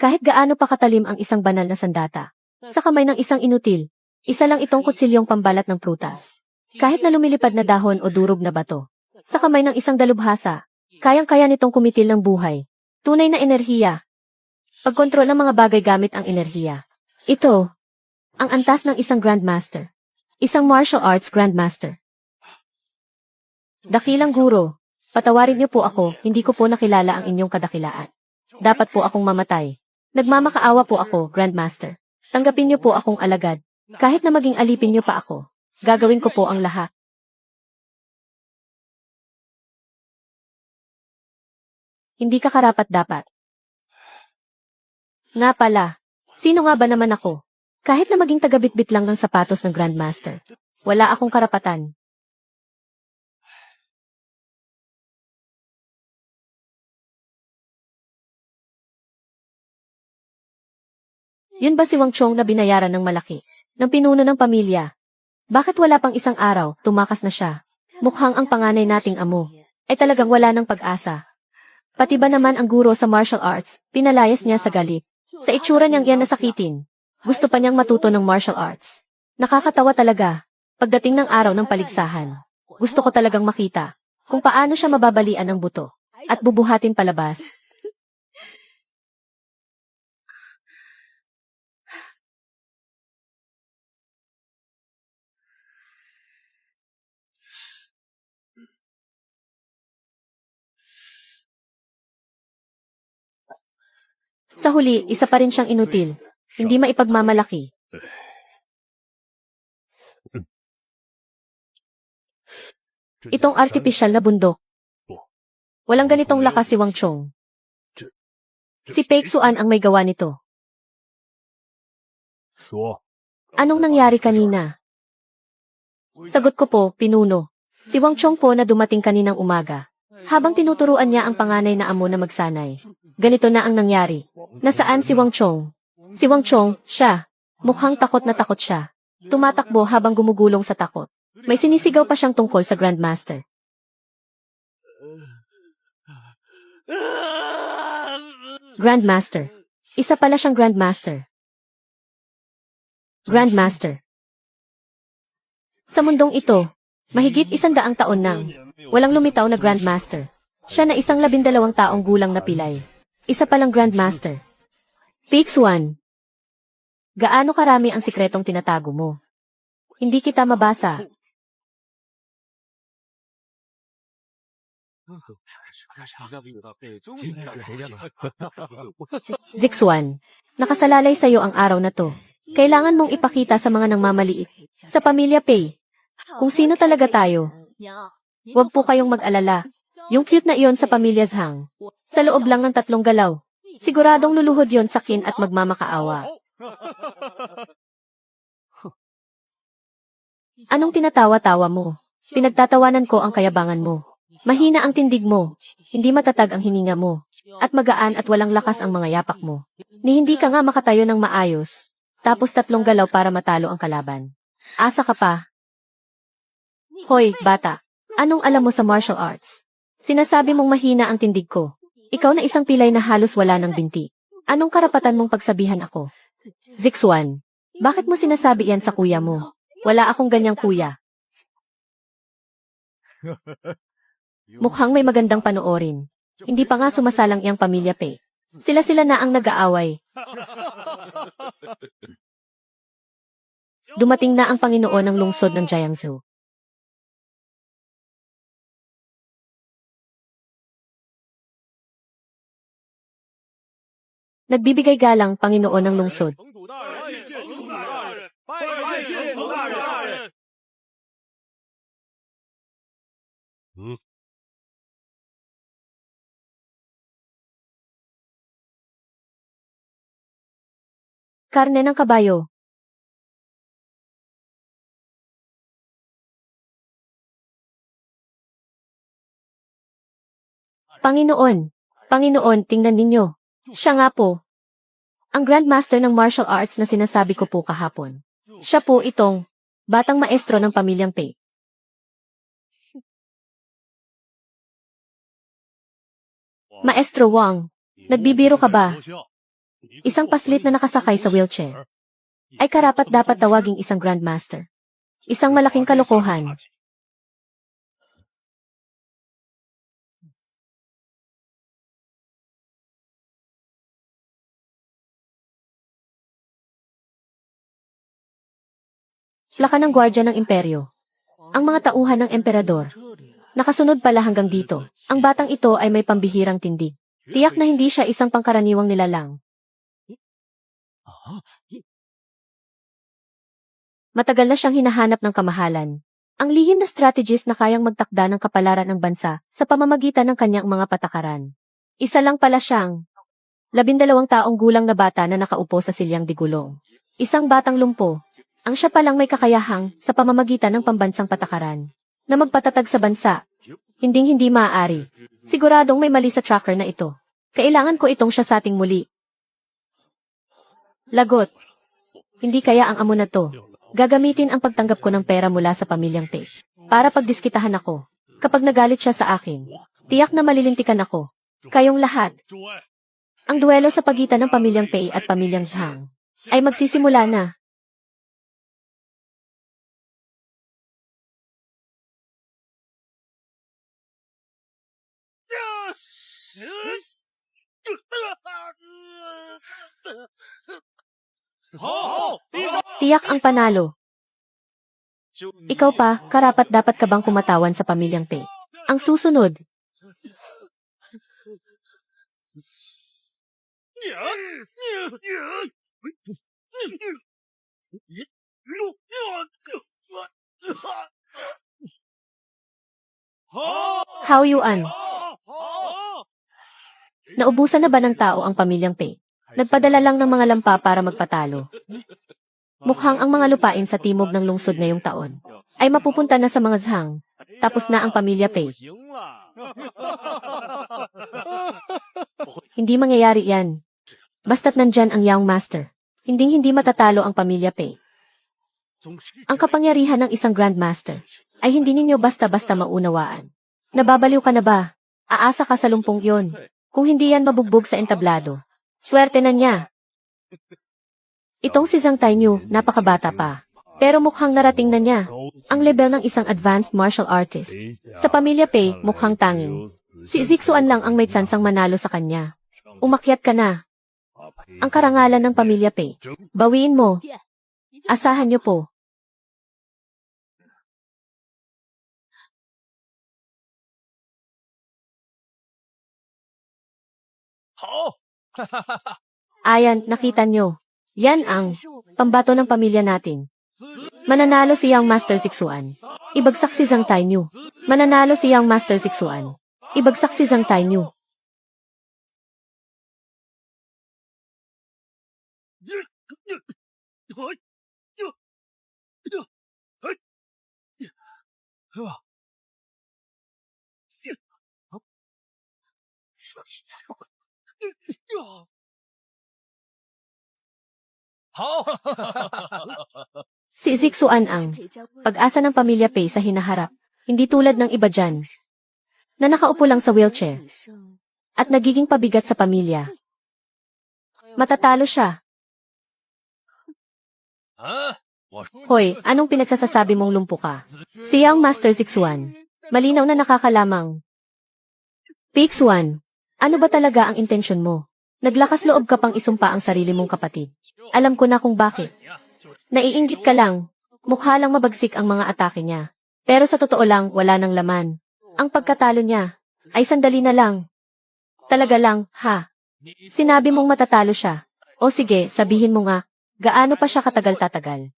Kahit gaano pa katalim ang isang banal na sandata, sa kamay ng isang inutil, isa lang itong kutsilyong pambalat ng prutas. Kahit na lumilipad na dahon o durog na bato, sa kamay ng isang dalubhasa, kayang-kaya nitong kumitil ng buhay. Tunay na enerhiya. Pagkontrol ng mga bagay gamit ang enerhiya. Ito, ang antas ng isang Grandmaster. Isang martial arts Grandmaster. Dakilang guro, patawarin niyo po ako, hindi ko po nakilala ang inyong kadakilaan. Dapat po akong mamatay. Nagmamakaawa po ako, Grandmaster. Tanggapin niyo po akong alagad. Kahit na maging alipin niyo pa ako, gagawin ko po ang lahat. Hindi ka karapat-dapat. Nga pala, sino nga ba naman ako? Kahit na maging tagabitbit lang ng sapatos ng Grandmaster, wala akong karapatan. Yun ba si Wang Chong na binayaran ng malaki, ng pinuno ng pamilya? Bakit wala pang isang araw, tumakas na siya? Mukhang ang panganay nating amo, ay talagang wala ng pag-asa. Pati ba naman ang guro sa martial arts, pinalayas niya sa galit. Sa itsura niyang yan nasakitin, gusto pa niyang matuto ng martial arts. Nakakatawa talaga, pagdating ng araw ng paligsahan. Gusto ko talagang makita, kung paano siya mababalian ng buto, at bubuhatin palabas. Sa huli, isa pa rin siyang inutil. Hindi maipagmamalaki. Itong artipisyal na bundok. Walang ganitong lakas si Wang Chong. Si Pek Suan ang may gawa nito. Anong nangyari kanina? Sagot ko po, pinuno. Si Wang Chong po na dumating kaninang umaga. Habang tinuturuan niya ang panganay na amo na magsanay. Ganito na ang nangyari. Nasaan si Wang Chong? Si Wang Chong, siya. Mukhang takot na takot siya. Tumatakbo habang gumugulong sa takot. May sinisigaw pa siyang tungkol sa Grandmaster. Grandmaster. Isa pala siyang Grandmaster. Grandmaster. Sa mundong ito, mahigit 100 taon nang walang lumitaw na Grandmaster. Siya na isang 12 taong gulang na pilay. Isa palang Grandmaster. Pek Suan. Gaano karami ang sikretong tinatago mo? Hindi kita mabasa. Zixuan. Nakasalalay sa iyo ang araw na to. Kailangan mong ipakita sa mga nangmamaliit. Sa pamilya Pei. Kung sino talaga tayo. Huwag po kayong mag-alala. Yung cute na iyon sa pamilya Zhang. Sa loob lang ng 3 galaw. Siguradong luluhod yon sa kin at magmamakaawa. Anong tinatawa-tawa mo? Pinagtatawanan ko ang kayabangan mo. Mahina ang tindig mo. Hindi matatag ang hininga mo. At magaan at walang lakas ang mga yapak mo. Ni hindi ka nga makatayo ng maayos. Tapos 3 galaw para matalo ang kalaban. Asa ka pa? Hoy, bata. Anong alam mo sa martial arts? Sinasabi mong mahina ang tindig ko. Ikaw na isang pilay na halos wala ng binti. Anong karapatan mong pagsabihan ako? Zixuan, bakit mo sinasabi yan sa kuya mo? Wala akong ganyang kuya. Mukhang may magandang panoorin. Hindi pa nga sumasalang iyang pamilya Pei. Sila-sila na ang nag-aaway. Dumating na ang Panginoon ng lungsod ng Jiangsu. Nagbibigay galang Panginoon ng lungsod. Karne ng kabayo. Panginoon, Panginoon, tingnan ninyo. Siya nga po. Ang Grandmaster ng martial arts na sinasabi ko po kahapon. Siya po itong batang maestro ng pamilyang Pei. Maestro Wang, Nagbibiro ka ba? Isang paslit na nakasakay sa wheelchair ay karapat dapat tawaging isang grandmaster. Isang malaking kalokohan. Laka ng gwardya ng imperyo. Ang mga tauhan ng emperador. Nakasunod pala hanggang dito. Ang batang ito ay may pambihirang tindig. Tiyak na hindi siya isang pangkaraniwang nilalang. Matagal na siyang hinahanap ng kamahalan. Ang lihim na strategist na kayang magtakda ng kapalaran ng bansa sa pamamagitan ng kanyang mga patakaran. Isa lang pala siyang 12 taong gulang na bata na nakaupo sa silyang digulong. Isang batang lumpo. Ang siya palang may kakayahang sa pamamagitan ng pambansang patakaran na magpatatag sa bansa. Hinding-hindi maaari. Siguradong may mali sa tracker na ito. Kailangan ko itong siya sa ating muli. Lagot. Hindi kaya ang amo na to. Gagamitin ang pagtanggap ko ng pera mula sa pamilyang Pei para pagdiskitahan ako. Kapag nagalit siya sa akin, tiyak na malilintikan ako. Kayong lahat. Ang duelo sa pagitan ng pamilyang Pei at pamilyang Zhang ay magsisimula na. Tiyak ang panalo. Ikaw pa, karapat dapat ka bang kumatawan sa pamilyang Pei? Ang susunod. Hao Yuan. Naubusan na ba ng tao ang pamilyang Pei? Nagpadala lang ng mga lampa para magpatalo. Mukhang ang mga lupain sa timog ng lungsod ngayong taon ay mapupunta na sa mga Zhang. Tapos na ang pamilya Pei. Hindi mangyayari yan. Basta't nandyan ang Young Master. Hinding-hindi matatalo ang pamilya Pei. Ang kapangyarihan ng isang Grandmaster ay hindi ninyo basta-basta maunawaan. Nababaliw ka na ba? Aasa ka sa lumpong yon. Kung hindi yan mabugbog sa entablado. Swerte na niya. Itong si Zhang Tainyu, napakabata pa. Pero mukhang narating na niya ang level ng isang advanced martial artist. Sa pamilya Pei, mukhang tanging. Si Zixuan lang ang may tsansang manalo sa kanya. Umakyat ka na. Ang karangalan ng pamilya Pei. Bawiin mo. Asahan niyo po. Ayan, nakita niyo. Yan ang pambato ng pamilya natin. Mananalo si Young Master Zixuan. Ibagsak si Zhang Tainyu. Mananalo si Young Master Zixuan. Ibagsak si Zhang Tainyu. Si Zixuan ang pag-asa ng pamilya Pei sa hinaharap. Hindi tulad ng iba dyan na nakaupo lang sa wheelchair at nagiging pabigat sa pamilya. Matatalo siya. Hoy, anong pinagsasasabi mong lumpo ka? Si Young Master Zixuan. Malinaw na nakakalamang. Pixuan, ano ba talaga ang intensyon mo? Naglakas loob ka pang isumpa ang sarili mong kapatid. Alam ko na kung bakit. Naiinggit ka lang. Mukha lang mabagsik ang mga atake niya. Pero sa totoo lang, wala nang laman. Ang pagkatalo niya ay sandali na lang. Talaga lang, ha? Sinabi mong matatalo siya. O sige, sabihin mo nga, gaano pa siya katagal-tatagal?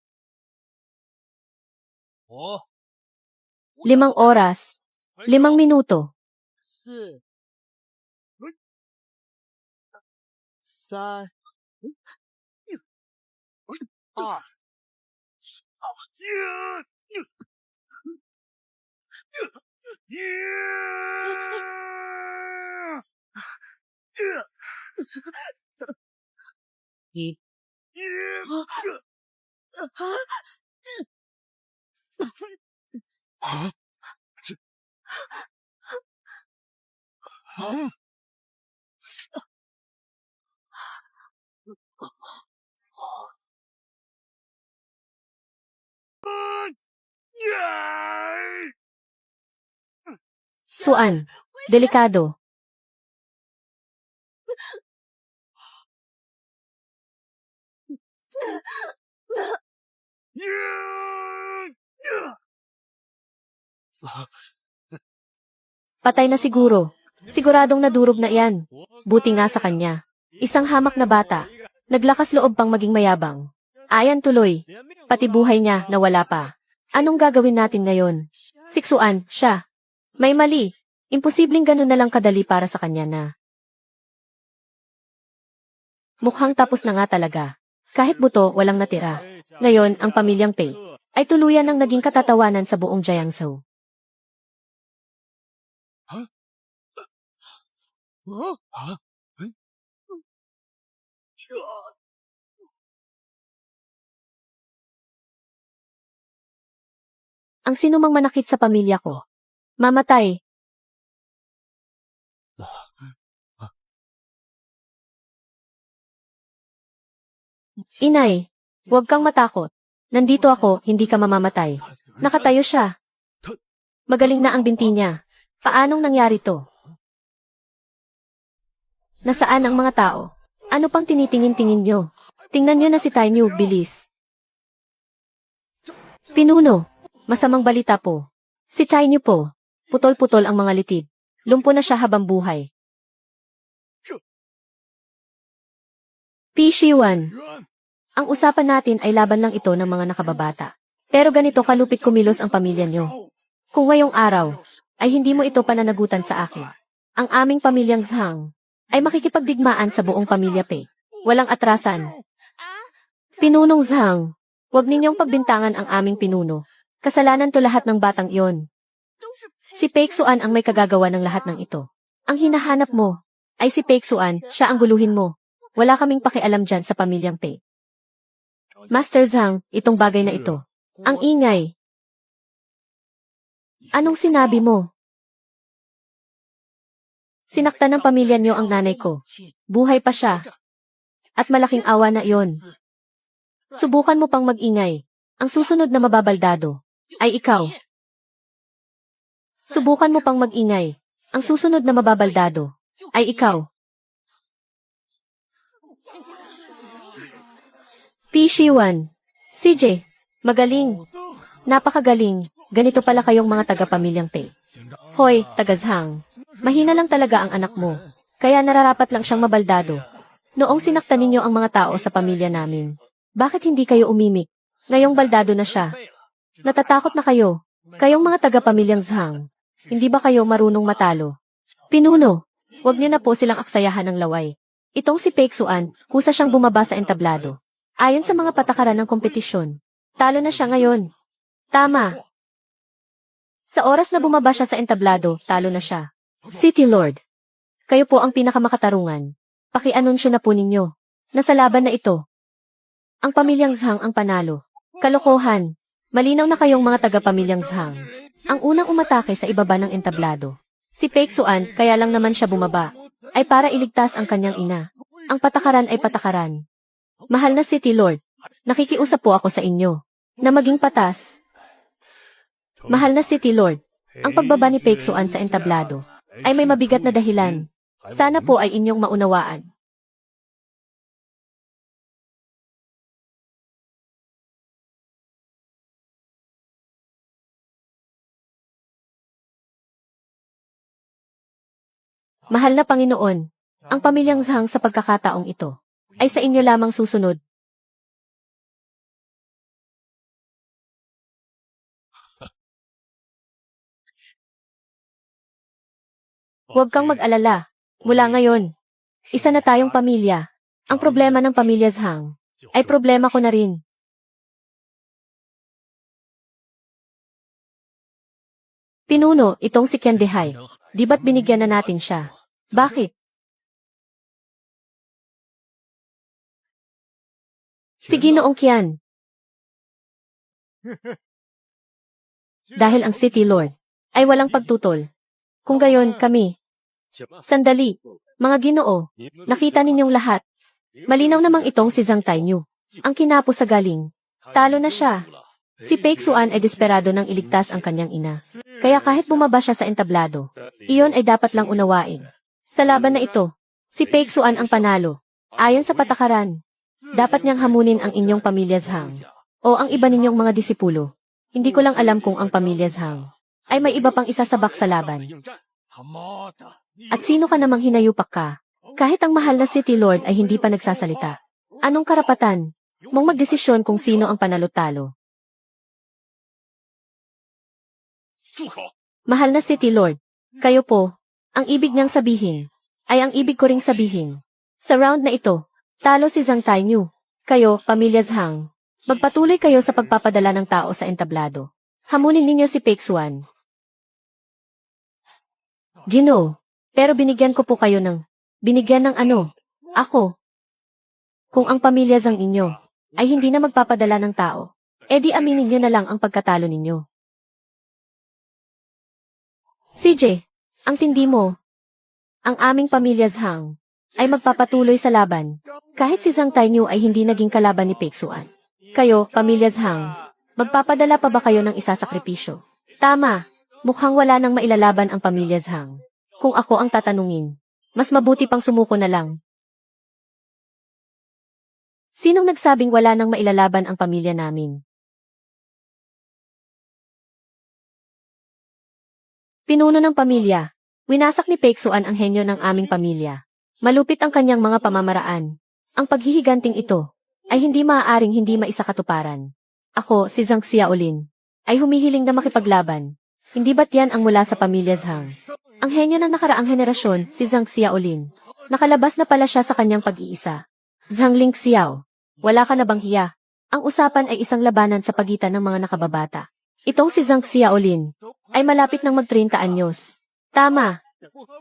5 oras. 5 minuto. 3、2、1。Suan, delikado. Patay na siguro. Siguradong nadurog na iyan. Buti nga sa kanya. Isang hamak na bata. Naglakas loob pang maging mayabang. Ayan tuloy. Pati buhay niya nawala pa. Anong gagawin natin ngayon? Siksuan, siya. May mali. Imposibleng ganun na lang kadali para sa kanya na. Mukhang tapos na nga talaga. Kahit buto, walang natira. Ngayon, ang pamilyang Pei ay tuluyan ng naging katatawanan sa buong Jiangsu. Ang sinumang manakit sa pamilya ko, mamatay. Inay, huwag kang matakot. Nandito ako, hindi ka mamamatay. Nakatayo siya. Magaling na ang binti niya. Paanong nangyari to? Nasaan ang mga tao? Ano pang tinitingin-tingin nyo? Tingnan nyo na si Tai Niu, bilis. Pinuno, masamang balita po. Si Tai Niu po, putol-putol ang mga litid. Lumpo na siya habang buhay. Pi Shiwan, ang usapan natin ay laban lang ito ng mga nakababata. Pero ganito kalupit kumilos ang pamilya nyo. Kung ngayong araw, ay hindi mo ito pananagutan sa akin. Ang aming pamilyang Zhang ay makikipagdigmaan sa buong pamilya Pei. Walang atrasan. Pinunong Zhang, huwag ninyong pagbintangan ang aming pinuno. Kasalanan to lahat ng batang iyon. Si Peixuan ang may kagagawa ng lahat ng ito. Ang hinahanap mo ay si Peixuan, siya ang guluhin mo. Wala kaming pakialam dyan sa pamilyang Pei. Master Zhang, itong bagay na ito. Ang ingay. Anong sinabi mo? Sinaktan ng pamilya niyo ang nanay ko. Buhay pa siya. At malaking awa na iyon. Subukan mo pang mag-ingay. Ang susunod na mababaldado ay ikaw. Subukan mo pang mag-ingay. Ang susunod na mababaldado ay ikaw. Pi Shiwan. CJ, magaling. Napakagaling. Ganito pala kayong mga taga-pamilyang Pei. Hoy, taga-Zhang. Mahina lang talaga ang anak mo. Kaya nararapat lang siyang mabaldado. Noong sinaktan ninyo ang mga tao sa pamilya namin, bakit hindi kayo umimik? Ngayong baldado na siya. Natatakot na kayo. Kayong mga taga-pamilyang Zhang. Hindi ba kayo marunong matalo? Pinuno, huwag niyo na po silang aksayahan ng laway. Itong si Peixuan, kusa siyang bumaba sa entablado. Ayon sa mga patakaran ng kompetisyon, talo na siya ngayon. Tama. Sa oras na bumaba siya sa entablado, talo na siya. City Lord, kayo po ang pinakamakatarungan. Paki-anunsyo na po ninyo. Nasa laban na ito. Ang pamilyang Zhang ang panalo. Kalokohan. Malinaw na kayong mga taga-pamilyang Zhang. Ang unang umatake sa ibaba ng entablado. Si Peixuan, kaya lang naman siya bumaba, ay para iligtas ang kanyang ina. Ang patakaran ay patakaran. Mahal na City Lord, nakikiusap po ako sa inyo na maging patas. Mahal na City Lord, ang pagbaba ni Peixuan sa entablado ay may mabigat na dahilan. Sana po ay inyong maunawaan. Mahal na Panginoon, ang pamilyang Zhang sa pagkakataong ito ay sa inyo lamang susunod. Huwag kang mag-alala. Mula ngayon, isa na tayong pamilya. Ang problema ng pamilya Zhang ay problema ko na rin. Pinuno, itong si Qian Dehai. Di ba't binigyan na natin siya? Bakit? Si Ginoong Qian. Dahil ang City Lord ay walang pagtutol. Kung gayon, kami. Sandali, mga Ginoo, nakita ninyong lahat. Malinaw namang itong si Zhang Tai Niu. Ang kinapos sa galing. Talo na siya. Si Paik Suan ay desperado nang iligtas ang kanyang ina. Kaya kahit bumaba siya sa entablado, iyon ay dapat lang unawain. Sa laban na ito, si Paik Suan ang panalo. Ayon sa patakaran, dapat niyang hamunin ang inyong pamilya Zhang o ang iba ninyong mga disipulo. Hindi ko lang alam kung ang pamilya Zhang ay may iba pang isasabak sa laban. At sino ka namang hinayupak ka? Kahit ang mahal na City Lord ay hindi pa nagsasalita. Anong karapatan mong magdesisyon kung sino ang panalo-talo? Mahal na City Lord, kayo po, ang ibig niyang sabihin, ay ang ibig ko ring sabihin. Sa round na ito, talo si Zhang Tainyu. Kayo, pamilya Zhang, magpatuloy kayo sa pagpapadala ng tao sa entablado. Hamunin ninyo si Paik Suan. Ginoo, pero binigyan ko po kayo binigyan ng ano? Ako. Kung ang pamilya Zhang inyo ay hindi na magpapadala ng tao, edi aminin niyo na lang ang pagkatalo ninyo. CJ, ang tindi mo. Ang aming pamilya Zhang ay magpapatuloy sa laban. Kahit si Zhang Tainyu ay hindi naging kalaban ni Paik Suan. Kayo, pamilya Zhang, magpapadala pa ba kayo ng isasakripisyo? Tama, mukhang wala nang mailalaban ang pamilya Zhang. Kung ako ang tatanungin, mas mabuti pang sumuko na lang. Sinong nagsabing wala nang mailalaban ang pamilya namin? Pinuno ng pamilya. Winasak ni Paik Suan ang henyo ng aming pamilya. Malupit ang kanyang mga pamamaraan. Ang paghihiganting ito ay hindi maaaring hindi maisakatuparan. Ako, si Zhang Xiaolin, ay humihiling na makipaglaban. Hindi ba't yan ang mula sa pamilya Zhang? Ang henyo ng nakaraang henerasyon, si Zhang Xiaolin. Nakalabas na pala siya sa kanyang pag-iisa. Zhang Ling Xiao, wala ka na bang hiya? Ang usapan ay isang labanan sa pagitan ng mga nakababata. Itong si Zhang Xiaolin ay malapit ng mag-30 anyos. Tama.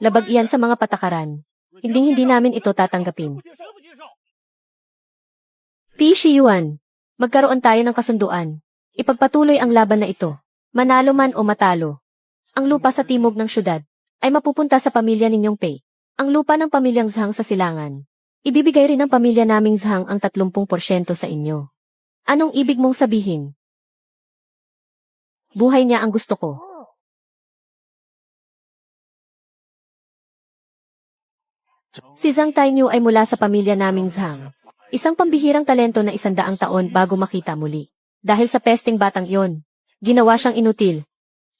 Labag iyan sa mga patakaran. Hindi namin ito tatanggapin. Ti Shiyuan, magkaroon tayo ng kasunduan. Ipagpatuloy ang laban na ito. Manalo man o matalo. Ang lupa sa timog ng syudad ay mapupunta sa pamilya ninyong Pei. Ang lupa ng pamilyang Zhang sa silangan. Ibibigay rin ng pamilya naming Zhang ang 30% sa inyo. Anong ibig mong sabihin? Buhay niya ang gusto ko. Si Zhang Tainyu ay mula sa pamilya naming Zhang. Isang pambihirang talento na 100 taon bago makita muli. Dahil sa pesting batang iyon, ginawa siyang inutil.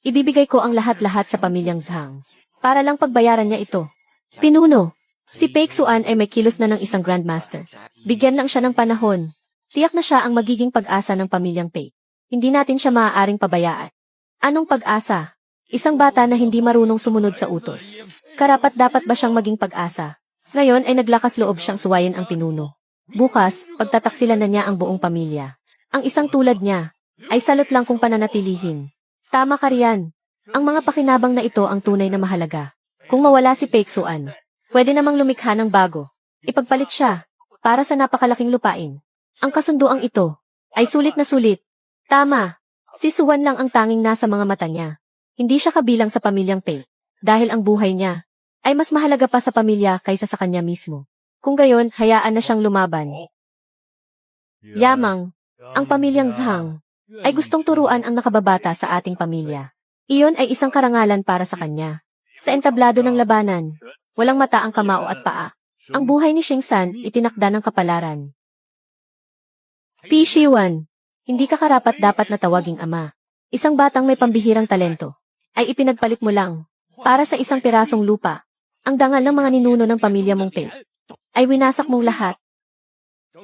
Ibibigay ko ang lahat-lahat sa pamilyang Zhang. Para lang pagbayaran niya ito. Pinuno, si Paik Suan ay may kilos na ng isang Grandmaster. Bigyan lang siya ng panahon. Tiyak na siya ang magiging pag-asa ng pamilyang Paik. Hindi natin siya maaaring pabayaan. Anong pag-asa? Isang bata na hindi marunong sumunod sa utos. Karapat-dapat ba siyang maging pag-asa? Ngayon ay naglakas loob siyang suwayin ang pinuno. Bukas, pagtataksilan na niya ang buong pamilya. Ang isang tulad niya, ay salot lang kung pananatilihin. Tama ka riyan. Ang mga pakinabang na ito ang tunay na mahalaga. Kung mawala si Paik Suan, pwede namang lumikha ng bago. Ipagpalit siya, para sa napakalaking lupain. Ang kasunduang ito, ay sulit na sulit. Tama, si Suan lang ang tanging nasa mga mata niya. Hindi siya kabilang sa pamilyang Paik, dahil ang buhay niya, ay mas mahalaga pa sa pamilya kaysa sa kanya mismo. Kung gayon, hayaan na siyang lumaban. Yamang, ang pamilyang Zhang, ay gustong turuan ang nakababata sa ating pamilya. Iyon ay isang karangalan para sa kanya. Sa entablado ng labanan, walang mata ang kamao at paa. Ang buhay ni Xingsan itinakda ng kapalaran. Pi Shiwan, hindi ka karapat dapat na tawaging ama. Isang batang may pambihirang talento, ay ipinagpalit mo lang, para sa isang pirasong lupa. Ang dangal ng mga ninuno ng pamilya mong Pei, ay winasak mong lahat.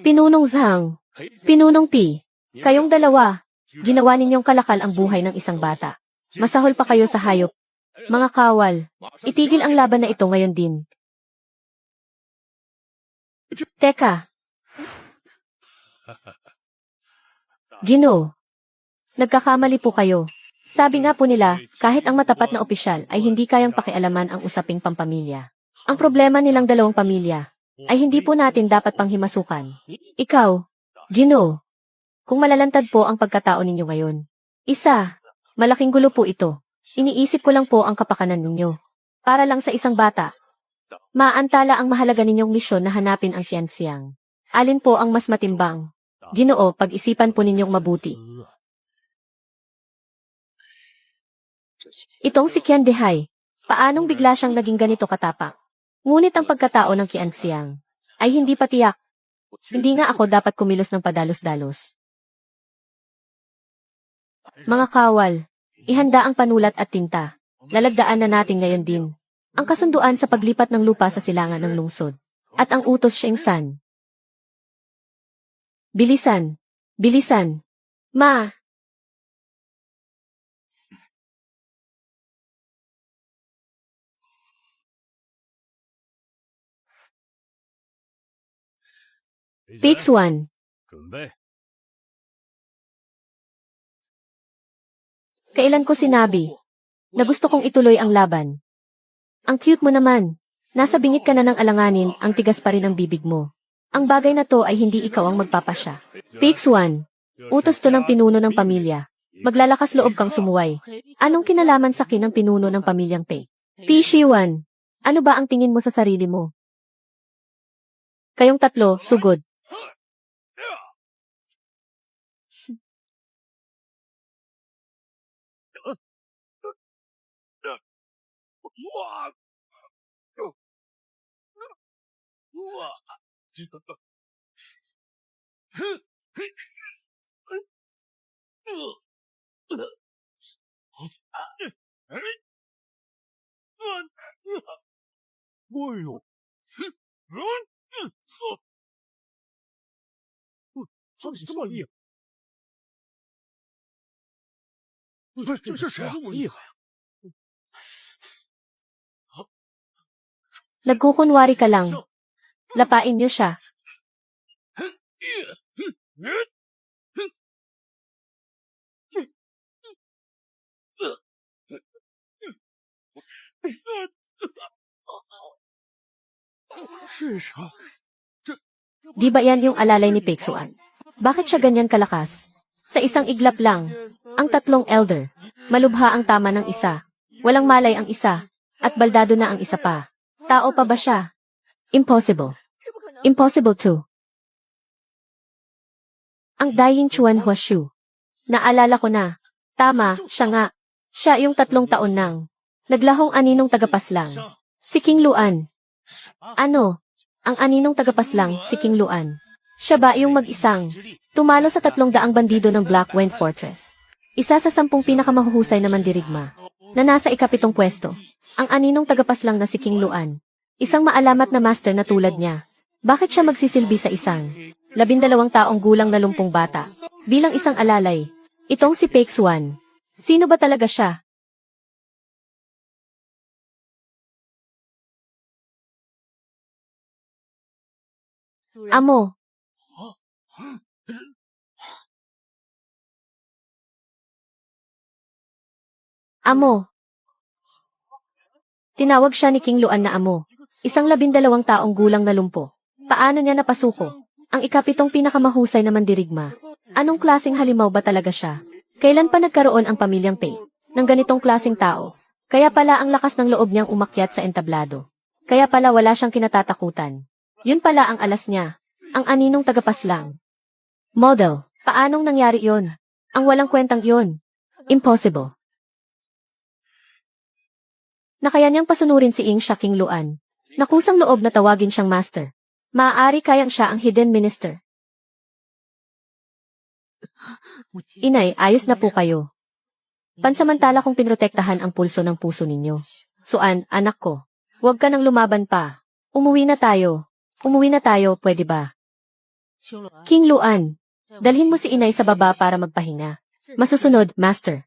Pinunong Zhang, Pinunong Pi, kayong dalawa, ginawa ninyong kalakal ang buhay ng isang bata. Masahol pa kayo sa hayop. Mga kawal, itigil ang laban na ito ngayon din. Teka. Ginoo, nagkakamali po kayo. Sabi nga po nila, kahit ang matapat na opisyal ay hindi kayang pakialaman ang usaping pampamilya. Ang problema nilang dalawang pamilya ay hindi po natin dapat panghimasukan. Ikaw, Ginoo, kung malalantad po ang pagkatao ninyo ngayon. Isa, malaking gulo po ito. Iniisip ko lang po ang kapakanan ninyo. Para lang sa isang bata. Maantala ang mahalaga ninyong misyon na hanapin ang Tianxiang. Alin po ang mas matimbang? Ginoo, pag-isipan po ninyong mabuti. Itong si Qian Dehai. Paanong bigla siyang naging ganito katapang? Ngunit ang pagkatao ng Qian Xiang ay hindi pa tiyak. Hindi nga ako dapat kumilos ng padalos-dalos. Mga kawal, ihanda ang panulat at tinta. Lalagdaan na natin ngayon din ang kasunduan sa paglipat ng lupa sa silangan ng lungsod. At ang utos Shengsan. Bilisan. Bilisan. Ma! Pix 1. 准备。 Kailan ko sinabi na gusto kong ituloy ang laban? Ang cute mo naman. Nasa bingit ka na ng alanganin, ang tigas pa rin ang bibig mo. Ang bagay na to ay hindi ikaw ang magpapasya. Pix 1. Utos to ng pinuno ng pamilya. Maglalakas loob kang sumuway. Anong kinalaman sa akin ng pinuno ng pamilyang Pei? Pishi 1. Ano ba ang tingin mo sa sarili mo? Kayong tatlo, sugod. Nagkukunwari ka lang. Lapain niyo siya. Di ba yan yung alalay ni Peksuan? Bakit siya ganyan kalakas? Sa isang iglap lang, ang tatlong elder, malubha ang tama ng isa, walang malay ang isa, at baldado na ang isa pa. Tao pa ba siya? Impossible. Impossible too. Ang dying Chuan Huashu. Naalala ko na. Tama, siya nga. Siya yung 3 taon nang naglahong aninong tagapaslang. Si King Luan. Ano? Ang aninong tagapaslang, si King Luan. Siya ba yung mag-isang tumalo sa 300 bandido ng Black Wind Fortress? Isa sa 10 pinakamahuhusay na mandirigma na nasa ika-7 pwesto. Ang aninong tagapaslang na si King Luan. Isang maalamat na master na tulad niya. Bakit siya magsisilbi sa isang 12 taong gulang na 10 bata bilang isang alalay? Itong si Pex 1. Sino ba talaga siya? Amo. Amo. Tinawag siya ni King Luan na amo. Isang 12 taong gulang na lumpo. Paano niya napasuko? Ang ika-7 pinakamahusay na mandirigma. Anong klaseng halimaw ba talaga siya? Kailan pa nagkaroon ang pamilyang Pei ng ganitong klaseng tao? Kaya pala ang lakas ng loob niyang umakyat sa entablado. Kaya pala wala siyang kinatatakutan. Yun pala ang alas niya. Ang aninong tagapaslang. Model, paanong nangyari yon? Ang walang kwentang yon. Impossible. Nakaya niyang pasunurin si Ing Sha King Luan. Nakusang loob na tawagin siyang master. Maaari kayang siya ang hidden minister. Inay, ayos na po kayo. Pansamantala kong pinrotektahan ang pulso ng puso ninyo. Suan, anak ko. Huwag ka nang lumaban pa. Umuwi na tayo. Umuwi na tayo, pwede ba? King Luan, dalhin mo si inay sa baba para magpahinga. Masusunod, master.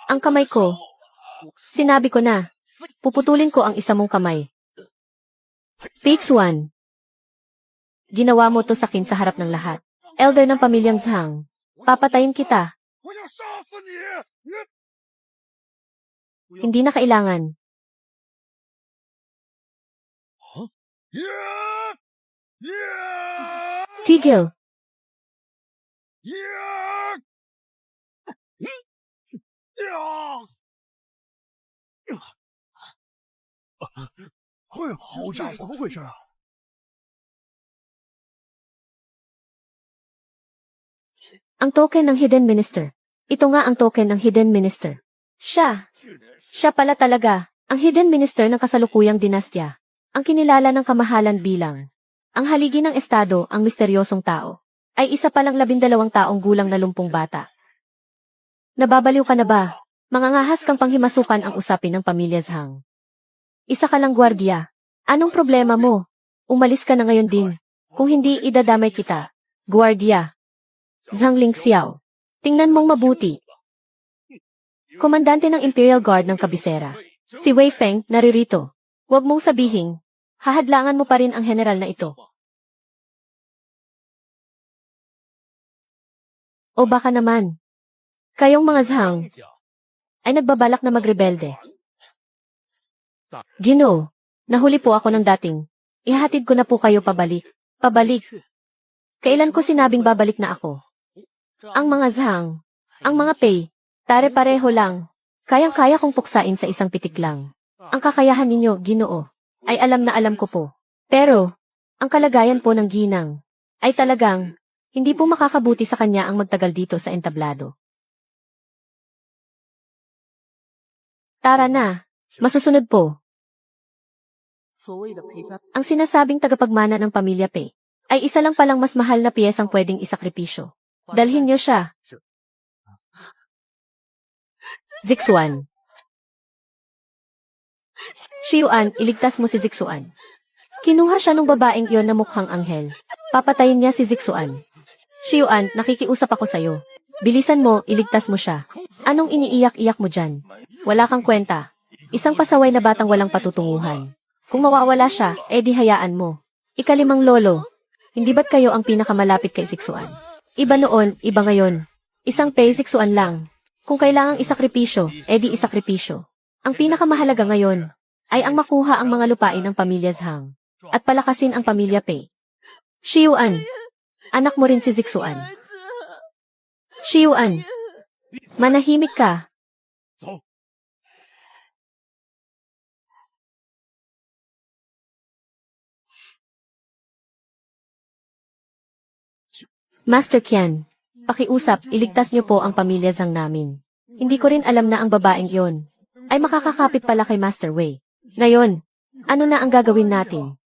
Ang kamay ko. Sinabi ko na. Puputulin ko ang isa mong kamay. Pix 1. Ginawa mo to sa akin sa harap ng lahat. Elder ng pamilyang Zhang. Papatayin kita. Hindi na kailangan. Tigil. 好家伙，怎么回事啊？ Ang token ng Hidden Minister. Ito nga ang token ng Hidden Minister. Siya pala talaga, ang Hidden Minister ng kasalukuyang dinastya. Ang kinilala ng kamahalan bilang ang haligi ng estado, ang misteryosong tao, ay isa palang 12 taong gulang na lumpong bata. Nababaliw ka na ba? Mangangahas kang panghimasukan ang usapin ng pamilya Zhang. Isa ka lang gwardiya. Anong problema mo? Umalis ka na ngayon din. Kung hindi, idadamay kita. Gwardiya. Zhang Lingxiao. Tingnan mong mabuti. Komandante ng Imperial Guard ng kabisera. Si Wei Feng, naririto. Huwag mong sabihin, hahadlangan mo pa rin ang general na ito. O baka naman, kayong mga Zhang ay nagbabalak na magrebelde. Ginoo, nahuli po ako ng dating. Ihahatid ko na po kayo pabalik. Pabalik. Kailan ko sinabing babalik na ako? Ang mga Zhang, ang mga Pei, tare-pareho lang. Kayang-kaya kong puksain sa isang pitik lang. Ang kakayahan ninyo, Ginoo, ay alam na alam ko po. Pero, ang kalagayan po ng ginang, ay talagang, hindi po makakabuti sa kanya ang magtagal dito sa entablado. Tara na, masusunod po. Ang sinasabing tagapagmana ng pamilya Pei, ay isa lang palang mas mahal na piyesang pwedeng isakripisyo. Dalhin niyo siya. Zixuan. Shiyuan, iligtas mo si Zixuan. Kinuha siya ng babaeng iyon na mukhang anghel. Papatayin niya si Zixuan. Shiyuan, nakikiusap ako sa'yo. Bilisan mo, iligtas mo siya. Anong iniiyak-iyak mo dyan? Wala kang kwenta. Isang pasaway na batang walang patutunguhan. Kung mawawala siya, edi hayaan mo. Ikalimang lolo, hindi ba't kayo ang pinakamalapit kay Zixuan? Iba noon, iba ngayon. Isang Pei Zixuan lang. Kung kailangang isakripisyo, edi isakripisyo. Ang pinakamahalaga ngayon, ay ang makuha ang mga lupain ng pamilya Zhang. At palakasin ang pamilya Pei. Shiyuan, anak mo rin si Zixuan. Shiyuan, manahimik ka. Master Qian, pakiusap, iligtas niyo po ang pamilya Zhang namin. Hindi ko rin alam na ang babaeng iyon ay makakakapit pala kay Master Wei. Ngayon, ano na ang gagawin natin?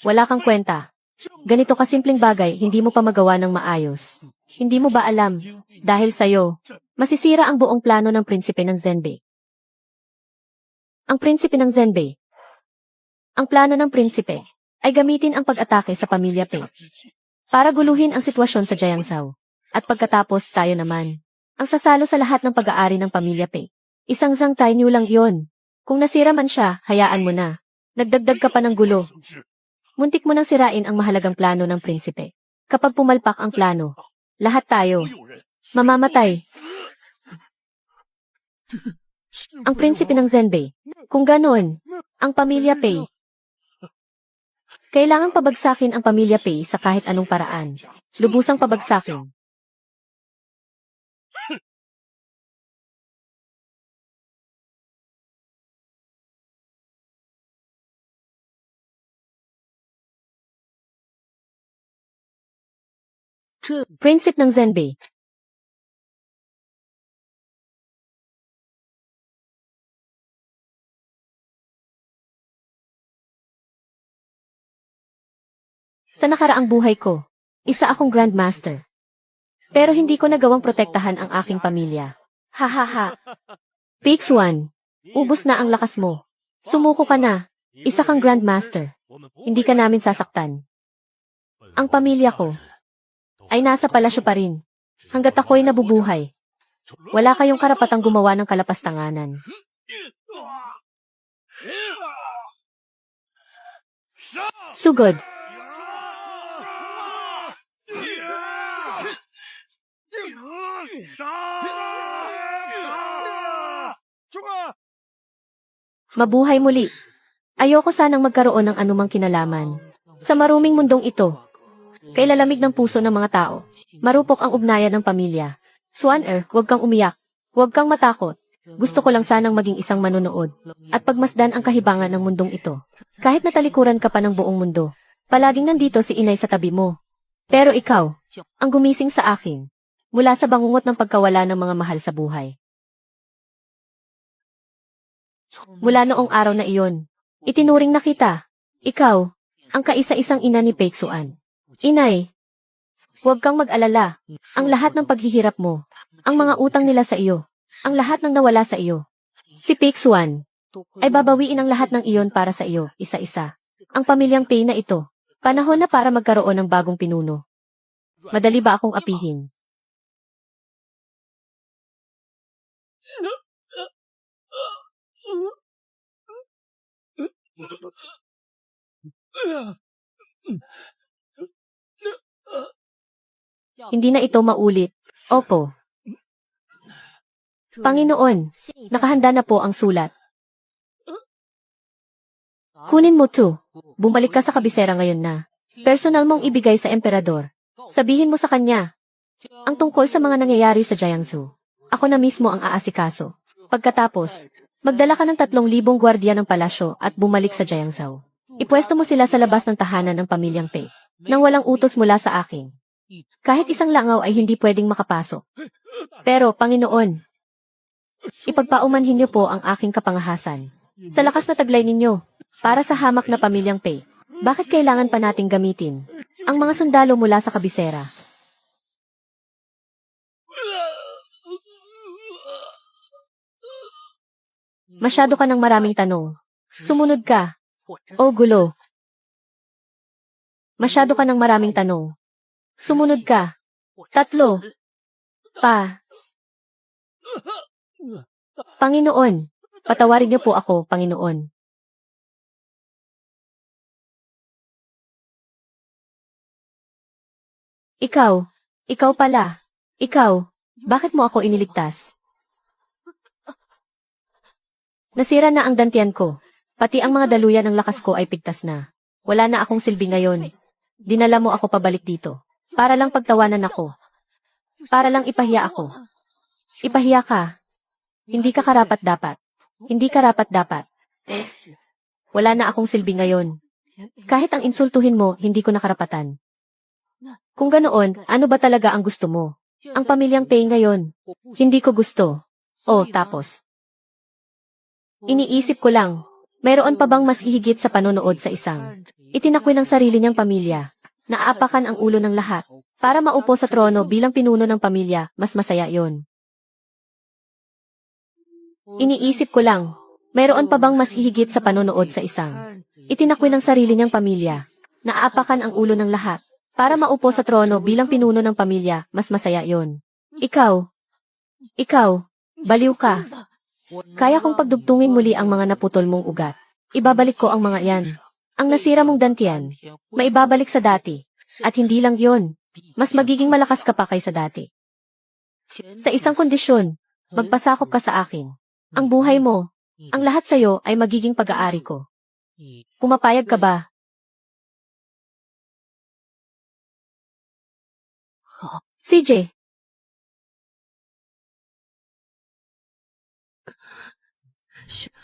Wala kang kwenta. Ganito kasimpleng bagay, hindi mo pa magawa ng maayos. Hindi mo ba alam, dahil sa'yo, masisira ang buong plano ng prinsipe ng Zhenbei. Ang prinsipe ng Zhenbei. Ang plano ng prinsipe ay gamitin ang pag-atake sa pamilya Pei para guluhin ang sitwasyon sa Jiangzhou. At pagkatapos tayo naman, ang sasalo sa lahat ng pag-aari ng pamilya Pei. Isang Zhang Tainyu lang yon. Kung nasira man siya, hayaan mo na. Nagdagdag ka pa ng gulo. Muntik mo nang sirain ang mahalagang plano ng prinsipe. Kapag pumalpak ang plano, lahat tayo mamamatay. Ang prinsipe ng Zhenbei. Kung ganoon, ang pamilya Pei. Kailangang pabagsakin ang pamilya Pei sa kahit anong paraan. Lubusang pabagsakin. Prinsipe ng Zhenbei. Sa nakaraang buhay ko, isa akong Grandmaster. Pero hindi ko nagawang protektahan ang aking pamilya. Hahaha. Pix 1. Ubus na ang lakas mo. Sumuko ka na. Isa kang Grandmaster. Hindi ka namin sasaktan. Ang pamilya ko ay nasa palasyo pa rin. Hanggat ako'y nabubuhay. Wala kayong karapatang gumawa ng kalapastanganan. Sugod. Mabuhay muli. Ayoko sanang magkaroon ng anumang kinalaman Sa maruming mundong ito, kay lalamig ng puso ng mga tao, marupok ang ugnayan ng pamilya. Swan-er, huwag kang umiyak. Huwag kang matakot. Gusto ko lang sanang maging isang manonood at pagmasdan ang kahibangan ng mundong ito. Kahit natalikuran ka pa ng buong mundo, palaging nandito si inay sa tabi mo. Pero ikaw, ang gumising sa akin, mula sa bangungot ng pagkawala ng mga mahal sa buhay. Mula noong araw na iyon, itinuring na kita. Ikaw, ang kaisa-isang ina ni Peksuan. Inay, huwag kang mag-alala. Ang lahat ng paghihirap mo, ang mga utang nila sa iyo, ang lahat ng nawala sa iyo. Si Peksuan ay babawiin ang lahat ng iyon para sa iyo, isa-isa. Ang pamilyang Pei na ito, panahon na para magkaroon ng bagong pinuno. Madali ba akong apihin? Hindi na ito maulit. Opo. Panginoon, nakahanda na po ang sulat. Kunin mo to. Bumalik ka sa kabisera ngayon na. Personal mong ibigay sa emperador. Sabihin mo sa kanya ang tungkol sa mga nangyayari sa Jiangsu. Ako na mismo ang aasikaso. Pagkatapos, magdala ka ng 3,000 gwardiya ng palasyo at bumalik sa Jiangsu. Ipwesto mo sila sa labas ng tahanan ng pamilyang Pei, nang walang utos mula sa akin. Kahit isang langaw ay hindi pwedeng makapasok. Pero, Panginoon, ipagpaumanhin niyo po ang aking kapangahasan. Sa lakas na taglay ninyo, para sa hamak na pamilyang Pei, bakit kailangan pa nating gamitin ang mga sundalo mula sa kabisera? Masyado ka ng maraming tanong. Sumunod ka. O gulo. Masyado ka ng maraming tanong. Sumunod ka. 3. Pa. Panginoon, patawarin niyo po ako, Panginoon. Ikaw pala. Ikaw, bakit mo ako iniligtas? Nasira na ang dantian ko. Pati ang mga daluyan ng lakas ko ay pigtas na. Wala na akong silbi ngayon. Dinala mo ako pabalik dito. Para lang pagtawanan ako. Para lang ipahiya ako. Ipahiya ka. Hindi ka karapat-dapat. Hindi karapat-dapat. Wala na akong silbi ngayon. Kahit ang insultuhin mo, hindi ko nakarapatan. Kung ganoon, ano ba talaga ang gusto mo? Ang pamilyang Pei ngayon. Hindi ko gusto. O, tapos. Iniisip ko lang, mayroon pa bang mas hihigit sa panonood sa isang itinakwil ng sarili niyang pamilya, naapakan ang ulo ng lahat, para maupo sa trono bilang pinuno ng pamilya, mas masaya yon. Iniisip ko lang, mayroon pa bang mas hihigit sa panonood sa isang itinakwil ng sarili niyang pamilya, naapakan ang ulo ng lahat, para maupo sa trono bilang pinuno ng pamilya, mas masaya yon. Ikaw, baliw ka. Kaya kong pagdugtungin muli ang mga naputol mong ugat. Ibabalik ko ang mga yan. Ang nasira mong dantian, maibabalik sa dati. At hindi lang yon, mas magiging malakas ka pa kaysa dati. Sa isang kondisyon, magpasakop ka sa akin. Ang buhay mo, ang lahat sa'yo ay magiging pag-aari ko. Pumapayag ka ba? CJ.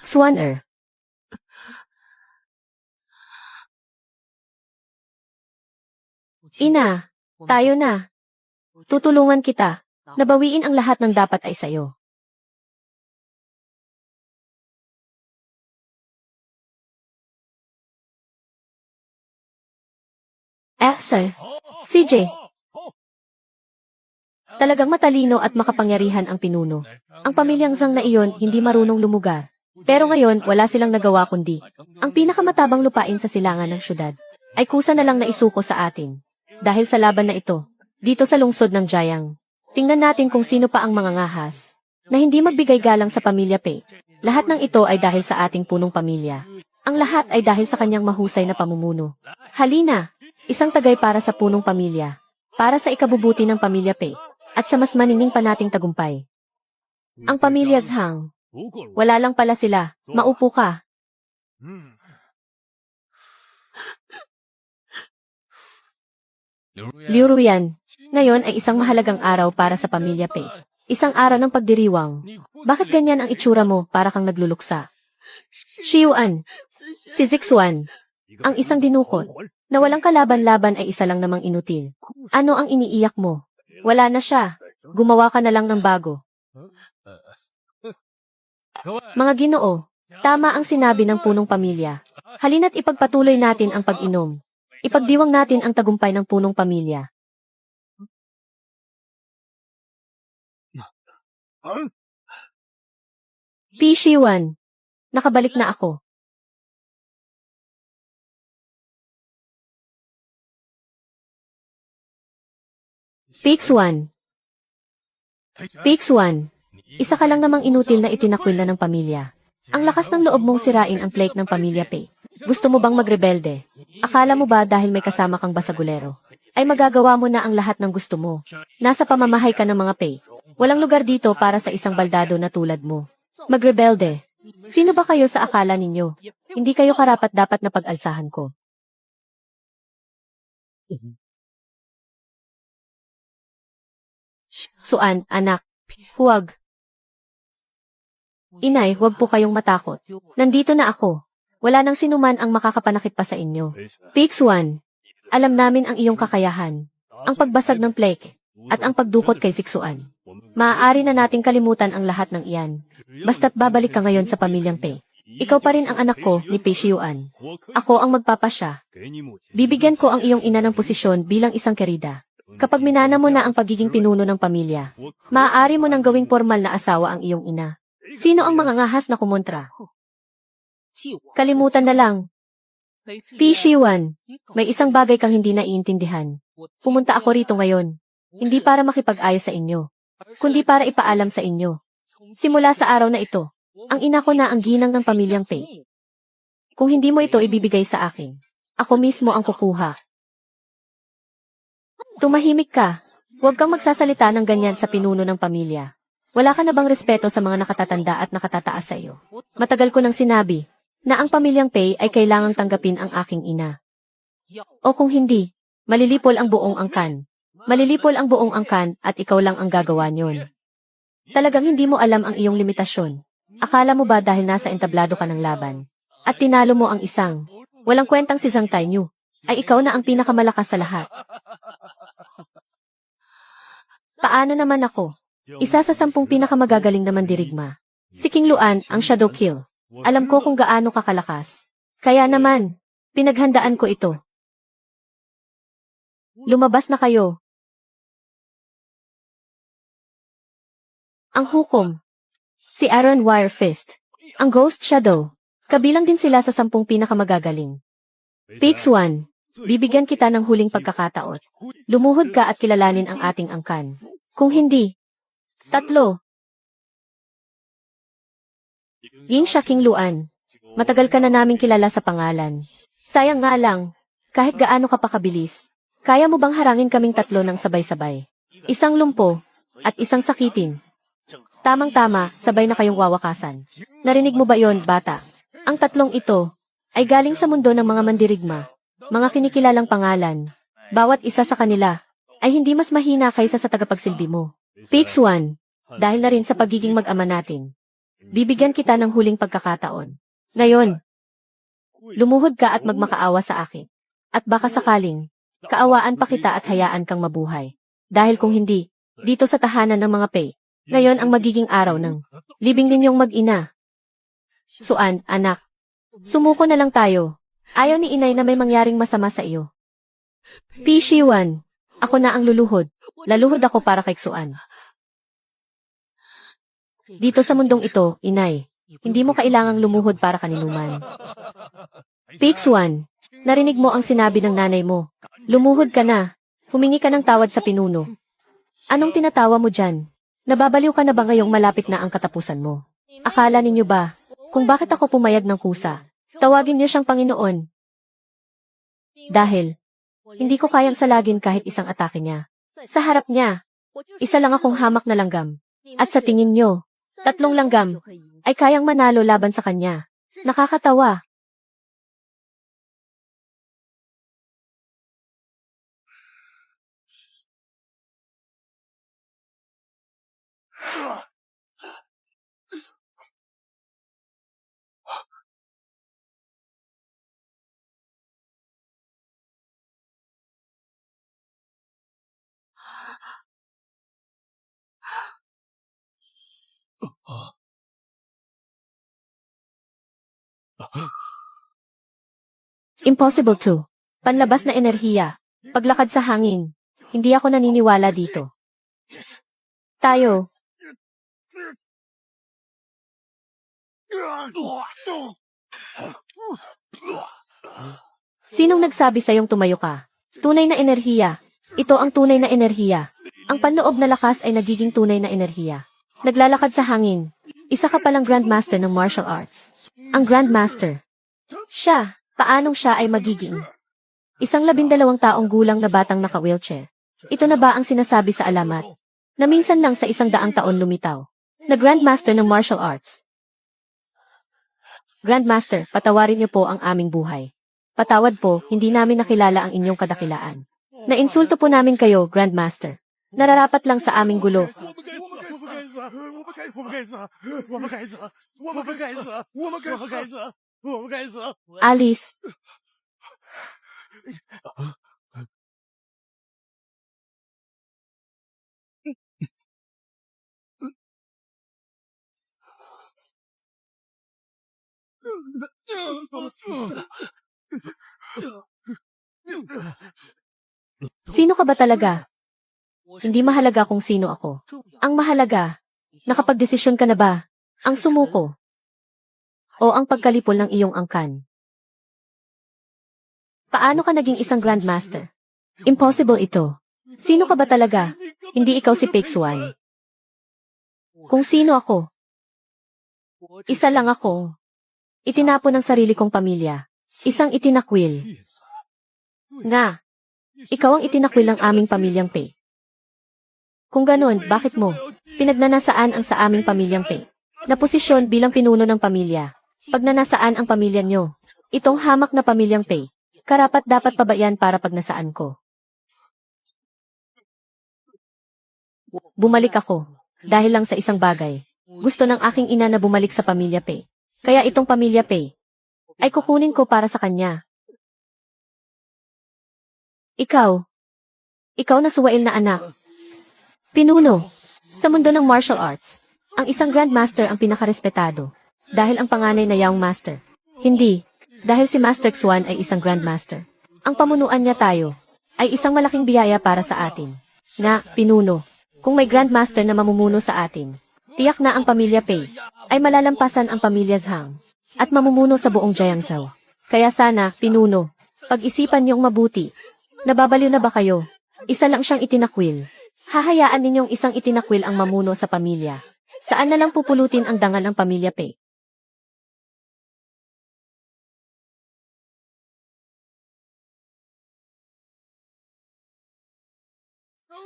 Swan-er. Ina, tayo na. Tutulungan kita. Nabawiin ang lahat ng dapat ay sayo. Sir. CJ. Talagang matalino at makapangyarihan ang pinuno. Ang pamilyang Zhang na iyon hindi marunong lumugar. Pero ngayon, wala silang nagawa kundi ang pinakamatabang lupain sa silangan ng syudad ay kusa na lang na isuko sa atin. Dahil sa laban na ito, dito sa lungsod ng Jiang, tingnan natin kung sino pa ang mga ngahas na hindi magbigay galang sa pamilya Pei. Lahat ng ito ay dahil sa ating punong pamilya. Ang lahat ay dahil sa kanyang mahusay na pamumuno. Halina, isang tagay para sa punong pamilya, para sa ikabubuti ng pamilya Pei, at sa mas maningning pa nating tagumpay. Ang pamilya Zhang, wala lang pala sila. Maupo ka. Liu Ruyan, ngayon ay isang mahalagang araw para sa pamilya Pei. Isang araw ng pagdiriwang. Bakit ganyan ang itsura mo para kang nagluluksa? Shiyuan, si Zixuan, ang isang dinukot, na walang kalaban-laban ay isa lang namang inutil. Ano ang iniiyak mo? Wala na siya. Gumawa ka na lang ng bago. Mga Ginoo, tama ang sinabi ng punong pamilya. Halina't ipagpatuloy natin ang pag-inom. Ipagdiwang natin ang tagumpay ng punong pamilya. Pishiwan, nakabalik na ako. Pixwan, Pixwan, isa ka lang namang inutil na itinakwil na ng pamilya. Ang lakas ng loob mong sirain ang plate ng pamilya Pei. Gusto mo bang magrebelde? Akala mo ba dahil may kasama kang basagulero, ay magagawa mo na ang lahat ng gusto mo? Nasa pamamahay ka ng mga Pei. Walang lugar dito para sa isang baldado na tulad mo. Magrebelde. Sino ba kayo sa akala ninyo? Hindi kayo karapat-dapat na pag-alsahan ko. Suan, anak. Huwag. Inay, huwag po kayong matakot. Nandito na ako. Wala nang sinuman ang makakapanakit pa sa inyo. Pixwan, alam namin ang iyong kakayahan. Ang pagbasag ng plague, at ang pagdukot kay Zixuan. Maaari na nating kalimutan ang lahat ng iyan. Basta't babalik ka ngayon sa pamilyang Pei. Ikaw pa rin ang anak ko ni Pei Shiyuan. Ako ang magpapasya. Bibigyan ko ang iyong ina ng posisyon bilang isang kerida. Kapag minana mo na ang pagiging pinuno ng pamilya, maaari mo nang gawing formal na asawa ang iyong ina. Sino ang mga ngahas na kumontra? Kalimutan na lang. Pishiwan, may isang bagay kang hindi naiintindihan. Pumunta ako rito ngayon, hindi para makipag-ayos sa inyo, kundi para ipaalam sa inyo. Simula sa araw na ito, ang ina ko na ang ginang ng pamilyang Pei. Kung hindi mo ito ibibigay sa akin, ako mismo ang kukuha. Tumahimik ka. Huwag kang magsasalita ng ganyan sa pinuno ng pamilya. Wala ka na bang respeto sa mga nakatatanda at nakatataas sa iyo? Matagal ko nang sinabi na ang pamilyang Pei ay kailangang tanggapin ang aking ina. O kung hindi, malilipol ang buong angkan. Malilipol ang buong angkan at ikaw lang ang gagawa niyon. Talagang hindi mo alam ang iyong limitasyon. Akala mo ba dahil nasa entablado ka ng laban at tinalo mo ang isang walang kwentang si Zhang Tainyu, ay ikaw na ang pinakamalakas sa lahat? Paano naman ako? Isa sa 10 pinakamagagaling na mandirigma. Si King Luan ang Shadow Kill. Alam ko kung gaano kakalakas. Kaya naman, pinaghandaan ko ito. Lumabas na kayo. Ang hukom. Si Aaron Wire Fist. Ang Ghost Shadow. Kabilang din sila sa 10 pinakamagagaling. Pix 1. Bibigyan kita ng huling pagkakataon. Lumuhod ka at kilalanin ang ating angkan. Kung hindi, 3. Yin siya King Luan. Matagal ka na naming kilala sa pangalan. Sayang nga lang, kahit gaano ka pa kabilis, kaya mo bang harangin kaming 3 ng sabay-sabay? Isang lumpo, at isang sakitin. Tamang-tama, sabay na kayong wawakasan. Narinig mo ba yon, bata? Ang 3 ito, ay galing sa mundo ng mga mandirigma. Mga kinikilalang pangalan. Bawat isa sa kanila, ay hindi mas mahina kaysa sa tagapagsilbi mo. Pix 1, dahil na rin sa pagiging mag-ama natin. Bibigyan kita ng huling pagkakataon. Ngayon, lumuhod ka at magmakaawa sa akin. At baka sakaling, kaawaan pa kita at hayaan kang mabuhay. Dahil kung hindi, dito sa tahanan ng mga Pei, ngayon ang magiging araw ng libing ninyong mag-ina. Suan, anak. Sumuko na lang tayo. Ayaw ni inay na may mangyaring masama sa iyo. Pishiwan, ako na ang luluhod. Laluhod ako para kay Suan. Dito sa mundong ito, inay, hindi mo kailangang lumuhod para kaninuman. Pix 1, narinig mo ang sinabi ng nanay mo. Lumuhod ka na. Humingi ka ng tawad sa pinuno. Anong tinatawa mo dyan? Nababaliw ka na ba ngayong malapit na ang katapusan mo? Akala ninyo ba, kung bakit ako pumayag ng kusa, tawagin niyo siyang Panginoon? Dahil, hindi ko kayang salagin kahit isang atake niya. Sa harap niya, isa lang akong hamak na langgam. At sa tingin niyo, 3 langgam ay kayang manalo laban sa kanya. Nakakatawa. Impossible to. Panlabas na enerhiya. Paglakad sa hangin. Hindi ako naniniwala dito. Tayo. Sinong nagsabi sa'yong tumayo ka? Tunay na enerhiya. Ito ang tunay na enerhiya. Ang panloob na lakas ay nagiging tunay na enerhiya. Naglalakad sa hangin. Isa ka palang Grandmaster ng martial arts. Ang Grandmaster. Siya, paanong siya ay magiging? Isang 12 taong gulang na batang naka-wheelchair. Ito na ba ang sinasabi sa alamat? Na minsan lang sa 100 taon lumitaw. Na Grandmaster ng martial arts. Grandmaster, patawarin niyo po ang aming buhay. Patawad po, hindi namin nakilala ang inyong kadakilaan. Nainsulto po namin kayo, Grandmaster. Nararapat lang sa aming gulo. Alice. Sino ka ba talaga? Hindi mahalaga kung sino ako. Ang mahalaga, nakapagdesisyon ka na ba? Ang sumuko. O ang pagkalipol ng iyong angkan. Paano ka naging isang Grandmaster? Impossible ito. Sino ka ba talaga? Hindi ikaw si Peixuan. Kung sino ako? Isa lang ako. Itinapon ng sarili kong pamilya. Isang itinakwil. Nga. Ikaw ang itinakwil ng aming pamilyang Pei. Kung ganon, bakit mo? Pinagnanasaan ang sa aming pamilyang Pei. Na posisyon bilang pinuno ng pamilya. Pagnanasaan ang pamilya nyo. Itong hamak na pamilyang Pei. Karapat dapat pa ba yan para pagnasaan ko? Bumalik ako. Dahil lang sa isang bagay. Gusto ng aking ina na bumalik sa pamilya Pei. Kaya itong pamilya Pei ay kukunin ko para sa kanya. Ikaw na suwail na anak. Pinuno. Sa mundo ng martial arts, ang isang Grandmaster ang pinakarespetado. Dahil ang panganay na Young Master. Hindi. Dahil si Master Xuan ay isang Grandmaster. Ang pamunuan niya tayo ay isang malaking biyaya para sa atin. Na, pinuno. Kung may Grandmaster na mamumuno sa atin, tiyak na ang pamilya Pei ay malalampasan ang pamilya Zhang at mamumuno sa buong Jiangzhou. Kaya sana, pinuno, pag-isipan niyong mabuti. Nababaliw na ba kayo? Isa lang siyang itinakwil. Hahayaan ninyong isang itinakwil ang mamuno sa pamilya. Saan na lang pupulutin ang dangal ng pamilya Pei?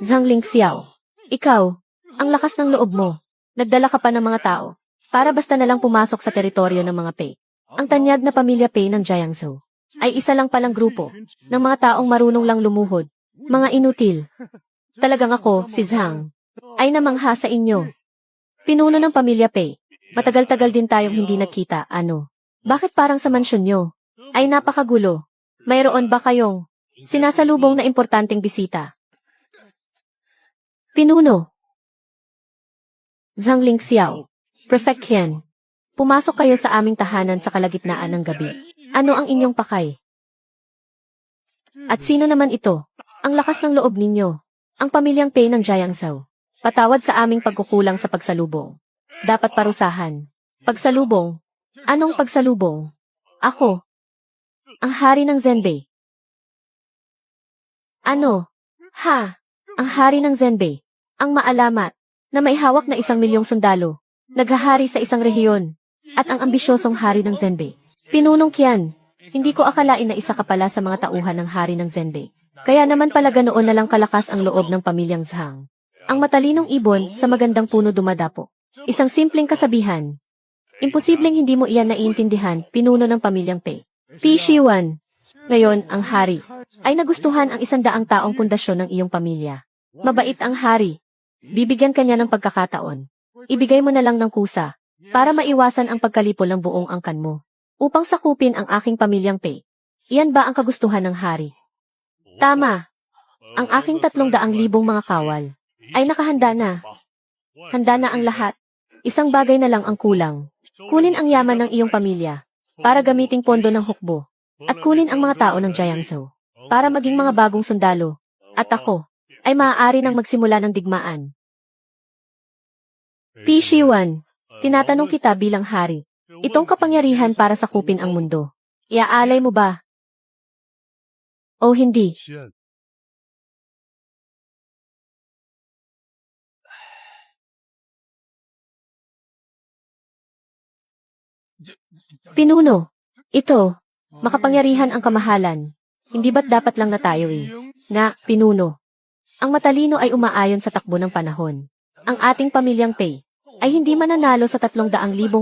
Zhang Lingxiao. Ikaw, ang lakas ng loob mo. Nagdala ka pa ng mga tao. Para basta na lang pumasok sa teritoryo ng mga Pei. Ang tanyag na pamilya Pei ng Jiangzhou ay isa lang palang grupo ng mga taong marunong lang lumuhod. Mga inutil. Talagang ako, si Zhang, ay namangha sa inyo. Pinuno ng pamilya Pei. Matagal-tagal din tayong hindi nakita, ano? Bakit parang sa mansyon nyo? Ay napakagulo. Mayroon ba kayong sinasalubong na importanteng bisita? Pinuno. Zhang Lingxiao. Prefect Qian. Pumasok kayo sa aming tahanan sa kalagitnaan ng gabi. Ano ang inyong pakay? At sino naman ito? Ang lakas ng loob ninyo. Ang pamilyang Pei ng Jiangzhou. Patawad sa aming pagkukulang sa pagsalubong. Dapat parusahan. Pagsalubong. Anong pagsalubong? Ako. Ang hari ng Zhenbei. Ano? Ha? Ang hari ng Zhenbei. Ang maalamat na may hawak na 1,000,000 sundalo. Naghahari sa isang rehiyon. At ang ambisyosong hari ng Zhenbei. Pinunong Qian. Hindi ko akalain na isa ka pala sa mga tauhan ng hari ng Zhenbei. Kaya naman pala ganoon na lang kalakas ang loob ng pamilyang Zhang. Ang matalinong ibon sa magandang puno dumadapo. Isang simpleng kasabihan. Imposibleng hindi mo iyan naiintindihan, pinuno ng pamilyang Pei. Pi Shiyuan. Ngayon, ang hari ay nagustuhan ang 100 taong pundasyon ng iyong pamilya. Mabait ang hari. Bibigyan ka niya ng pagkakataon. Ibigay mo na lang ng kusa, para maiwasan ang pagkalipol ng buong angkan mo. Upang sakupin ang aking pamilyang Pei. Iyan ba ang kagustuhan ng hari? Tama. Ang aking 300,000 mga kawal ay nakahanda na. Handa na ang lahat. Isang bagay na lang ang kulang. Kunin ang yaman ng iyong pamilya para gamiting pondo ng hukbo. At kunin ang mga tao ng Jiangsu para maging mga bagong sundalo. At ako ay maaari nang magsimula ng digmaan. Pi Shiwan, tinatanong kita bilang hari. Itong kapangyarihan para sakupin ang mundo. Iaalay mo ba? O hindi? Pinuno. Ito. Makapangyarihan ang kamahalan. Hindi ba't dapat lang na tayo na, pinuno. Ang matalino ay umaayon sa takbo ng panahon. Ang ating pamilyang Pei ay hindi mananalo sa 300,000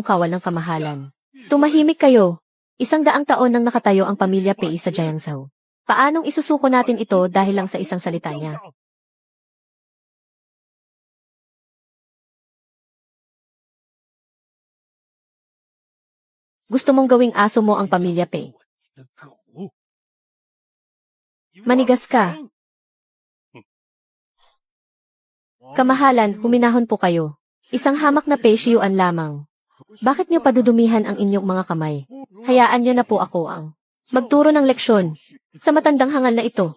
kawal ng kamahalan. Tumahimik kayo. 100 taon nang nakatayo ang pamilya Pei sa Jiangsu. Paanong isusuko natin ito dahil lang sa isang salita niya? Gusto mong gawing aso mo ang pamilya Pei. Manigas ka. Kamahalan, huminahon po kayo. Isang hamak na Pei Shiyuan lamang. Bakit niyo padudumihan ang inyong mga kamay? Hayaan niyo na po ako ang magturo ng leksyon sa matandang hangal na ito.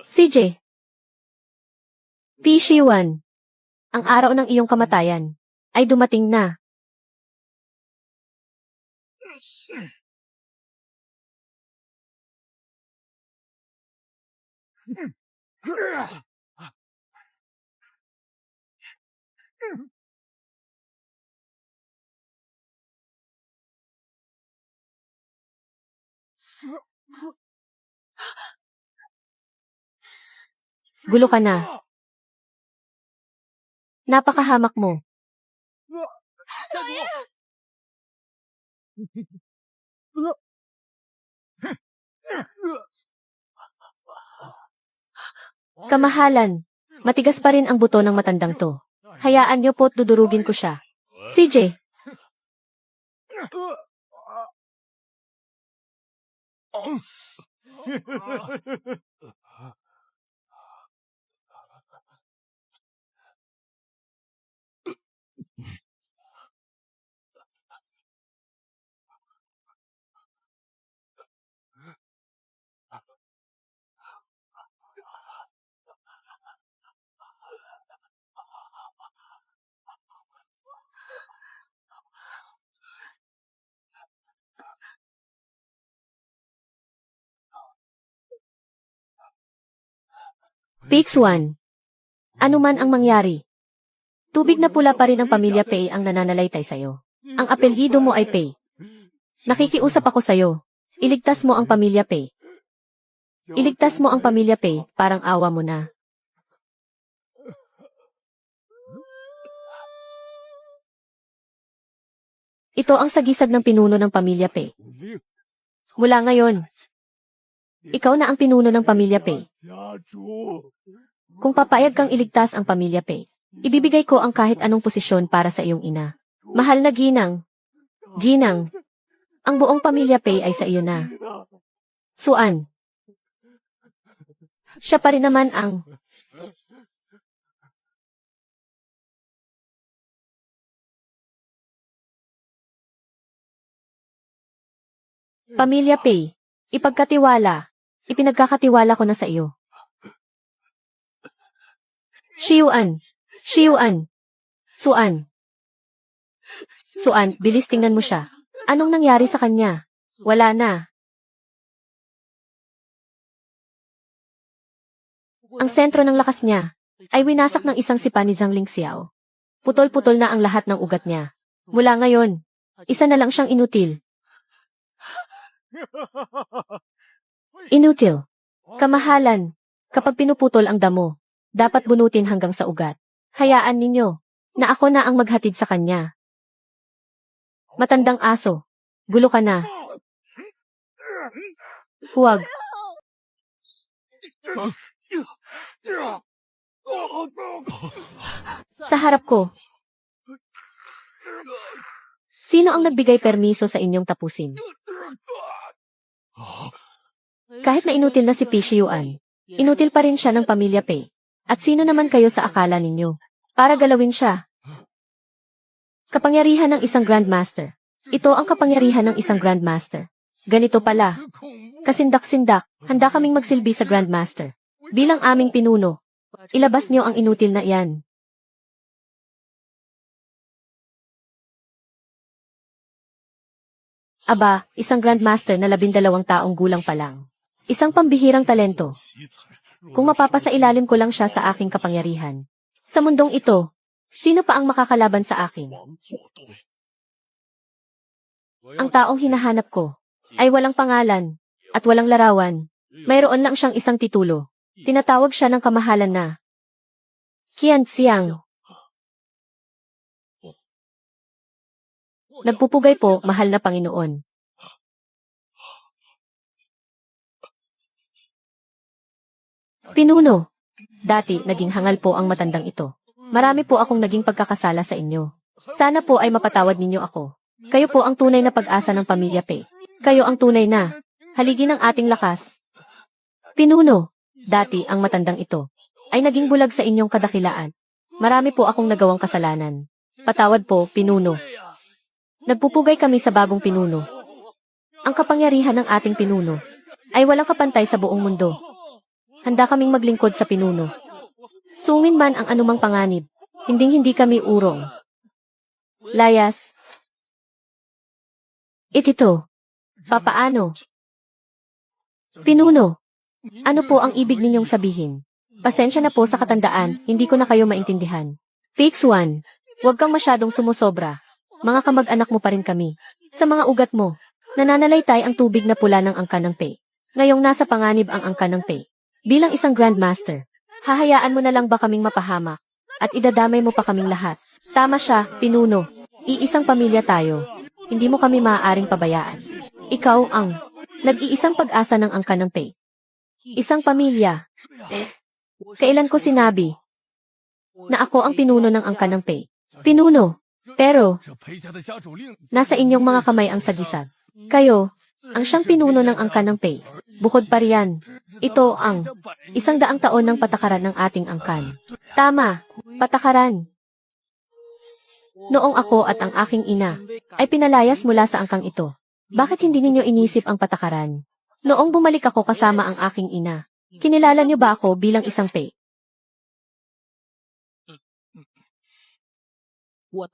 CJ. Pi Shiyuan. Ang araw ng iyong kamatayan ay dumating na. Gulo ka na. Napakahamak mo. Kamahalan, matigas pa rin ang buto ng matandang to. Hayaan niyo po't dudurugin ko siya. CJ. Pix 1. Ano man ang mangyari. Tubig na pula pa rin ang pamilya Pei ang nananalaytay sa'yo. Ang apelyido mo ay Pei. Nakikiusap ako sa'yo. Iligtas mo ang pamilya Pei. Iligtas mo ang pamilya Pei, parang awa mo na. Ito ang sagisag ng pinuno ng pamilya Pei. Mula ngayon, ikaw na ang pinuno ng pamilya Pei. Kung papayag kang iligtas ang pamilya Pei, ibibigay ko ang kahit anong posisyon para sa iyong ina. Mahal na Ginang. Ginang, ang buong pamilya Pei ay sa iyo na. Suan. Siya pa rin naman ang pamilya Pei. Ipagkatiwala. Ipinagkakatiwala ko na sa iyo. Shiyuan. Shiyuan. Suan. Suan, bilis tingnan mo siya. Anong nangyari sa kanya? Wala na. Ang sentro ng lakas niya ay winasak ng isang sipa ni Zhang Lingxiao. Putol-putol na ang lahat ng ugat niya. Mula ngayon, isa na lang siyang inutil. Inutil. Kamahalan. Kapag pinuputol ang damo, dapat bunutin hanggang sa ugat. Hayaan ninyo na ako na ang maghatid sa kanya. Matandang aso. Gulo ka na. Huwag. Sa harap ko. Sino ang nagbigay permiso sa inyong tapusin? Kahit na inutil na si Pishi Yuan, inutil pa rin siya ng pamilya Pei. At sino naman kayo sa akala ninyo? Para galawin siya. Kapangyarihan ng isang Grandmaster. Ito ang kapangyarihan ng isang Grandmaster. Ganito pala. Kasindak-sindak, handa kaming magsilbi sa Grandmaster. Bilang aming pinuno, ilabas niyo ang inutil na iyan. Aba, isang Grandmaster na 12 taong gulang pa lang. Isang pambihirang talento. Kung mapapasailalim ko lang siya sa aking kapangyarihan. Sa mundong ito, sino pa ang makakalaban sa akin? Ang taong hinahanap ko ay walang pangalan at walang larawan. Mayroon lang siyang isang titulo. Tinatawag siya ng kamahalan na Qian Xiang. Nagpupugay po, mahal na Panginoon. Pinuno. Dati, naging hangal po ang matandang ito. Marami po akong naging pagkakasala sa inyo. Sana po ay mapatawad ninyo ako. Kayo po ang tunay na pag-asa ng pamilya Pei. Kayo ang tunay na haligi ng ating lakas. Pinuno. Dati, ang matandang ito ay naging bulag sa inyong kadakilaan. Marami po akong nagawang kasalanan. Patawad po, Pinuno. Nagpupugay kami sa bagong pinuno. Ang kapangyarihan ng ating pinuno ay walang kapantay sa buong mundo. Handa kaming maglingkod sa pinuno. Sungin man ang anumang panganib, hinding-hindi kami urong. Layas. Itito. Papaano? Pinuno. Ano po ang ibig ninyong sabihin? Pasensya na po sa katandaan, hindi ko na kayo maintindihan. Pix 1. Huwag kang masyadong sumusobra. Mga kamag-anak mo pa rin kami. Sa mga ugat mo, nananalaytay ang tubig na pula ng angkan ng Pei. Ngayong nasa panganib ang angkan ng Pei. Bilang isang Grandmaster, hahayaan mo na lang ba kaming mapahamak? At idadamay mo pa kaming lahat? Tama siya, Pinuno. Iisang pamilya tayo. Hindi mo kami maaaring pabayaan. Ikaw ang nag-iisang pag-asa ng angkan ng Pei. Isang pamilya. Kailan ko sinabi na ako ang pinuno ng angkan ng Pei? Pinuno. Pero, nasa inyong mga kamay ang sagisag. Kayo, ang siyang pinuno ng angkan ng Pei. Bukod pa riyan, ito ang 100 taon ng patakaran ng ating angkan. Tama, patakaran. Noong ako at ang aking ina ay pinalayas mula sa angkang ito. Bakit hindi ninyo inisip ang patakaran? Noong bumalik ako kasama ang aking ina, kinilala niyo ba ako bilang isang Pei?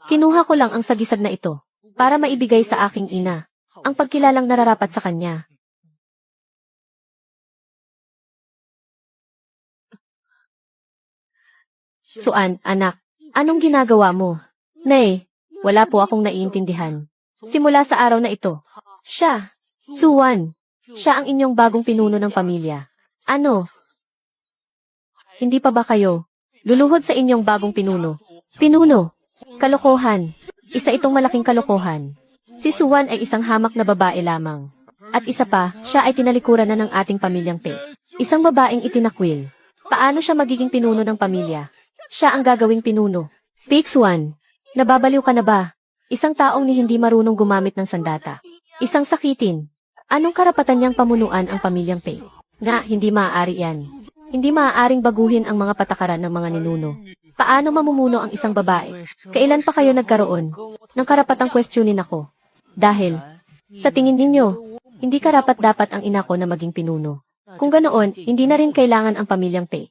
Kinuha ko lang ang sagisag na ito para maibigay sa aking ina ang pagkilalang nararapat sa kanya. Suan, anak, anong ginagawa mo? Nay, wala po akong naiintindihan. Simula sa araw na ito, siya, Suan, siya ang inyong bagong pinuno ng pamilya. Ano? Hindi pa ba kayo luluhod sa inyong bagong pinuno? Pinuno. Kalokohan. Isa itong malaking kalokohan. Si Suan ay isang hamak na babae lamang. At isa pa, siya ay tinalikuran na ng ating pamilyang Pei. Isang babaeng itinakwil. Paano siya magiging pinuno ng pamilya? Siya ang gagawing pinuno. Pix 1. Nababaliw ka na ba? Isang taong ni hindi marunong gumamit ng sandata. Isang sakitin. Anong karapatan niyang pamunuan ang pamilyang Pei? Nga, hindi maaari yan. Hindi maaaring baguhin ang mga patakaran ng mga ninuno. Paano mamumuno ang isang babae? Kailan pa kayo nagkaroon ng karapatang kwestiyonin ako? Dahil, sa tingin ninyo, hindi karapat-dapat ang ina ko na maging pinuno. Kung ganoon, hindi na rin kailangan ang pamilyang Pei.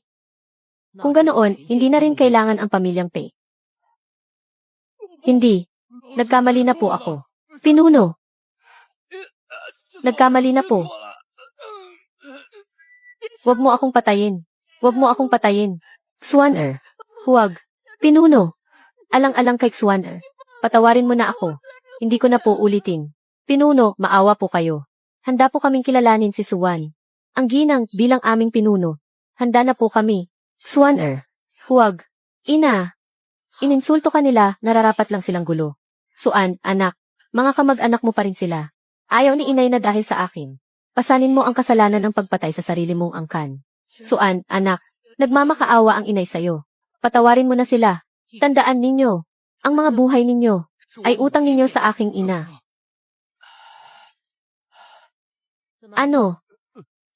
Kung ganoon, hindi na rin kailangan ang pamilyang Pei. Hindi. Nagkamali na po ako. Pinuno. Nagkamali na po. Huwag mo akong patayin. Huwag mo akong patayin. Xuaner. Huwag. Pinuno. Alang-alang kay Xuaner. Patawarin mo na ako. Hindi ko na po ulitin. Pinuno, maawa po kayo. Handa po kaming kilalanin si Xuan. Ang ginang bilang aming pinuno. Handa na po kami. Xuaner. Huwag. Ina. Ininsulto ka nila, nararapat lang silang gulo. Suan, anak. Mga kamag-anak mo pa rin sila. Ayaw ni inay na dahil sa akin. Pasanin mo ang kasalanan ng pagpatay sa sarili mong angkan. Suan, anak. Nagmamakaawa ang inay sayo. Patawarin mo na sila. Tandaan ninyo, ang mga buhay ninyo ay utang ninyo sa aking ina. Ano?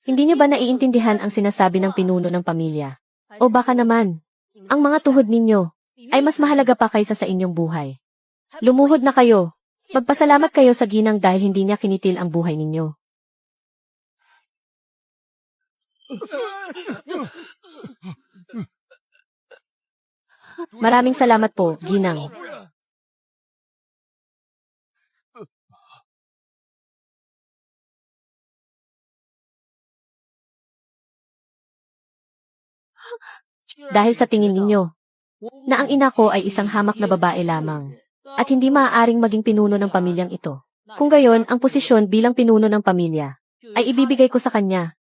Hindi niyo ba naiintindihan ang sinasabi ng pinuno ng pamilya? O baka naman, ang mga tuhod ninyo ay mas mahalaga pa kaysa sa inyong buhay. Lumuhod na kayo. Magpasalamat kayo sa ginang dahil hindi niya kinitil ang buhay ninyo. Maraming salamat po, ginang. Dahil sa tingin ninyo, na ang ina ko ay isang hamak na babae lamang, at hindi maaaring maging pinuno ng pamilyang ito. Kung gayon, ang posisyon bilang pinuno ng pamilya, ay ibibigay ko sa kanya.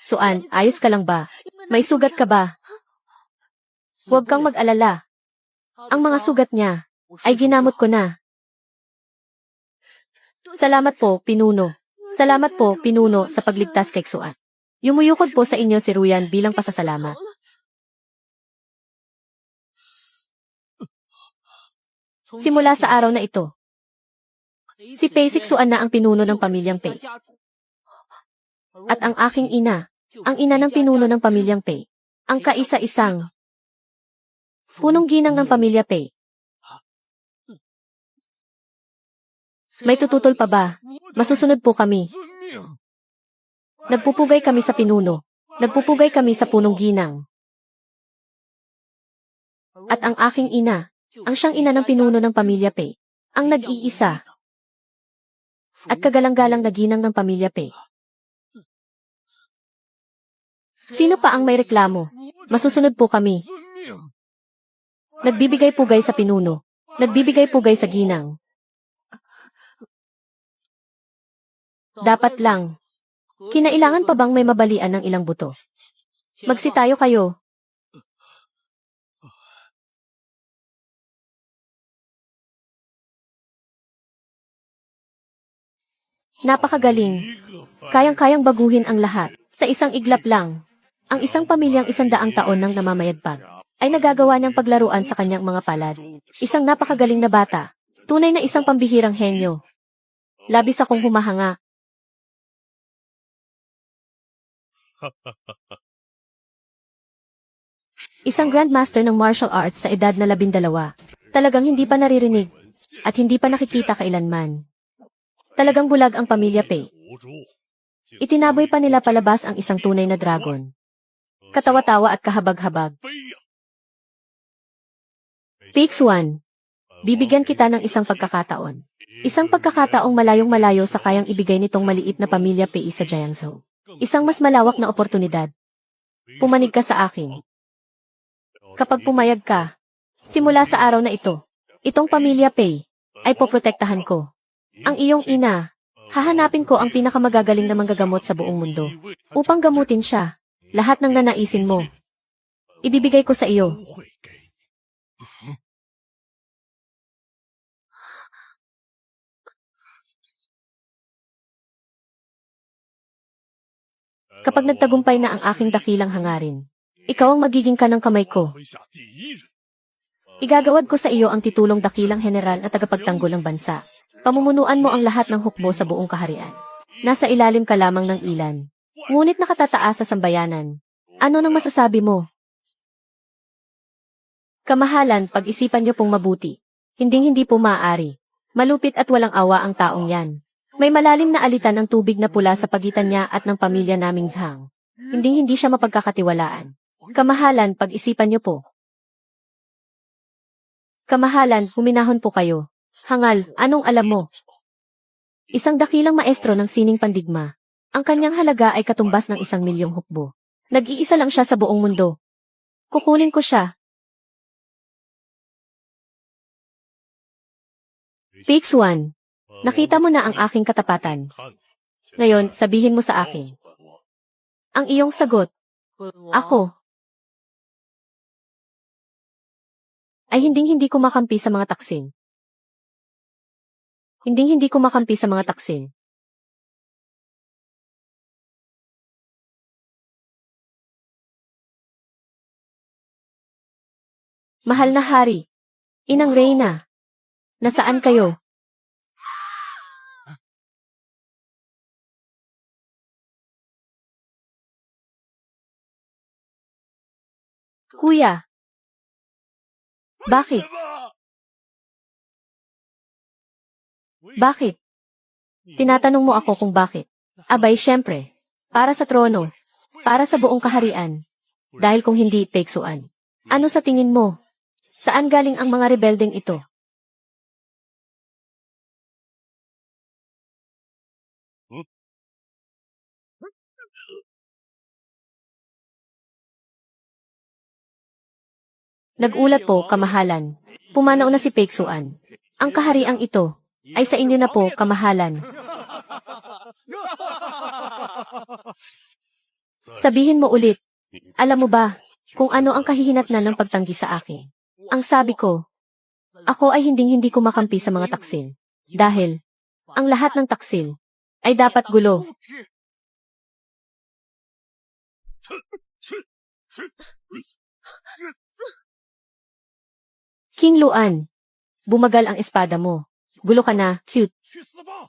Suan, ayos ka lang ba? May sugat ka ba? Huwag kang mag-alala. Ang mga sugat niya, ay ginamot ko na. Salamat po, pinuno. Salamat po, pinuno, sa pagligtas kay Xuan. Yumuyukod po sa inyo si Ruyan bilang pasasalamat. Simula sa araw na ito, si Pei Xuan na ang pinuno ng pamilyang Pei. At ang aking ina, ang ina ng pinuno ng pamilyang Pei, ang kaisa-isang punong ginang ng pamilya Pei. May tututol pa ba? Masusunod po kami. Nagpupugay kami sa pinuno. Nagpupugay kami sa punong ginang. At ang aking ina, ang siyang ina ng pinuno ng pamilya Pei, ang nag-iisa at kagalang-galang na ginang ng pamilya Pei. Sino pa ang may reklamo? Masusunod po kami. Nagbibigay pugay sa pinuno. Nagbibigay pugay sa ginang. Dapat lang. Kinailangan pa bang may mabalian ng ilang buto? Magsitayo kayo. Napakagaling. Kayang-kayang baguhin ang lahat. Sa isang iglap lang, ang isang pamilyang 100 taon nang namamayagpag ay nagagawa niyang paglaruan sa kanyang mga palad. Isang napakagaling na bata. Tunay na isang pambihirang henyo. Labis akong humahanga. Isang grandmaster ng martial arts sa edad na 12. Talagang hindi pa naririnig at hindi pa nakikita kailanman. Talagang bulag ang pamilya Pei. Itinaboy pa nila palabas ang isang tunay na dragon. Katawa-tawa at kahabag-habag. Pei Xuan, bibigyan kita ng isang pagkakataon. Isang pagkakataong malayong-malayo sa kayang ibigay nitong maliit na pamilya Pei sa Jiangsu. Isang mas malawak na oportunidad. Pumanig ka sa akin. Kapag pumayag ka, simula sa araw na ito, itong pamilya Pei ay poprotektahan ko. Ang iyong ina, hahanapin ko ang pinakamagagaling na manggagamot sa buong mundo upang gamutin siya. Lahat ng nanaisin mo, ibibigay ko sa iyo. Kapag nagtagumpay na ang aking dakilang hangarin, ikaw ang magiging kanang kamay ko. Igagawad ko sa iyo ang titulong dakilang general at tagapagtanggol ng bansa. Pamumunuan mo ang lahat ng hukbo sa buong kaharian. Nasa ilalim ka lamang ng ilan. Ngunit nakatataas sa sambayanan. Ano nang masasabi mo? Kamahalan, pag-isipan niyo pong mabuti. Hinding-hindi po maaari. Malupit at walang awa ang taong yan. May malalim na alitan ng tubig na pula sa pagitan niya at ng pamilya naming Zhang. Hinding-hindi siya mapagkakatiwalaan. Kamahalan, pag-isipan niyo po. Kamahalan, huminahon po kayo. Hangal, anong alam mo? Isang dakilang maestro ng sining pandigma. Ang kanyang halaga ay katumbas ng 1,000,000 hukbo. Nag-iisa lang siya sa buong mundo. Kukunin ko siya. Pei Xuan, nakita mo na ang aking katapatan. Ngayon, sabihin mo sa akin. Ang iyong sagot, ako, ay hinding-hindi kumakampi sa mga taksin. Hinding-hindi ko makampi sa mga taksil. Mahal na hari. Inang Reyna. Nasaan kayo? Kuya. Bakit? Bakit? Tinatanong mo ako kung bakit. Abay, syempre. Para sa trono. Para sa buong kaharian. Dahil kung hindi, Peksuan. Ano sa tingin mo? Saan galing ang mga rebeldeng ito? Nag-ulat po, kamahalan. Pumanaw na si Peksuan. Ang kahariang ito ay sa inyo na po, kamahalan. Sabihin mo ulit. Alam mo ba kung ano ang kahihinatnan ng pagtanggi sa akin? Ang sabi ko, ako ay hinding-hindi ko makampi sa mga taksil. Dahil ang lahat ng taksil ay dapat gulo. King Luan, bumagal ang espada mo. Gulo ka na, cute. 去死吧！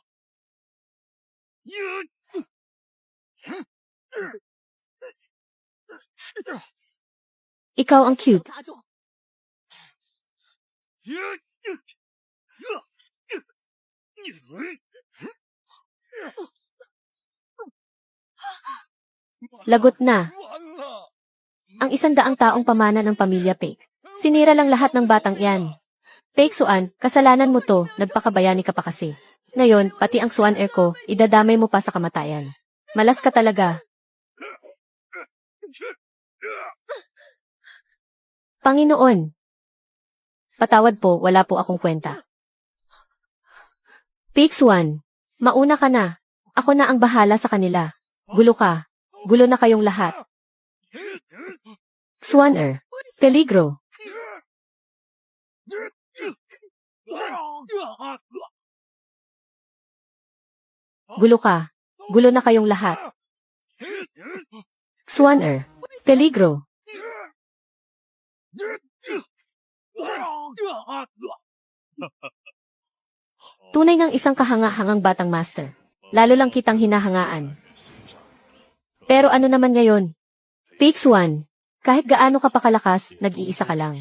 Ikaw ang cute. Lagot na. 完了！ Ang 100 taong pamana ng pamilya Peik. Sinira lang lahat ng batang iyan. Peksuan, kasalanan mo to, nagpakabayani ka pa kasi. Ngayon, pati ang Suan Air ko, idadamay mo pa sa kamatayan. Malas ka talaga. Panginoon. Patawad po, wala po akong kwenta. Peksuan, mauna ka na. Ako na ang bahala sa kanila. Gulo ka. Gulo na kayong lahat. Suan Air. Peligro. Gulo ka. Gulo na kayong lahat. Suan Air. Peligro. Tunay ngang isang kahanga-hangang batang master. Lalo lang kitang hinahangaan. Pero ano naman ngayon? Peksuan, kahit gaano ka pa kalakas, nag-iisa ka lang.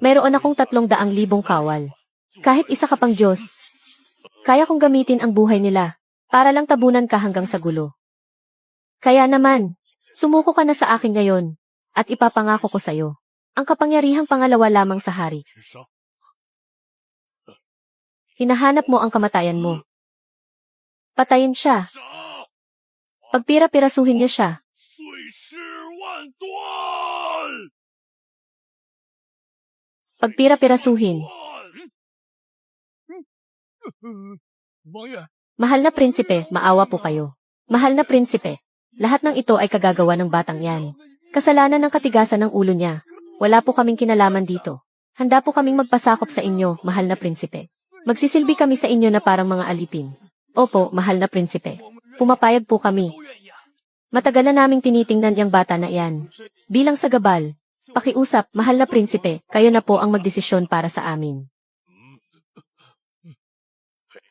Meron akong 300,000 kawal. Kahit isa ka pang Diyos, kaya kong gamitin ang buhay nila para lang tabunan ka hanggang sa gulo. Kaya naman, sumuko ka na sa akin ngayon at ipapangako ko sa'yo ang kapangyarihang pangalawa lamang sa hari. Hinahanap mo ang kamatayan mo. Patayin siya. Pagpira-pirasuhin niyo siya. 碎尸万段！ Pagpira-pirasuhin. 王爷， Mahal na prinsipe, maawa po kayo. Mahal na prinsipe, lahat ng ito ay kagagawa ng batang yan. Kasalanan ng katigasan ng ulo niya. Wala po kaming kinalaman dito. Handa po kaming magpasakop sa inyo, mahal na prinsipe. Magsisilbi kami sa inyo na parang mga alipin. Opo, mahal na prinsipe. Pumapayag po kami. 都愿意啊！ Matagal na naming tinitingnan yung bata na iyan. Bilang sa gabal, pakiusap, mahal na prinsipe, kayo na po ang magdesisyon para sa amin.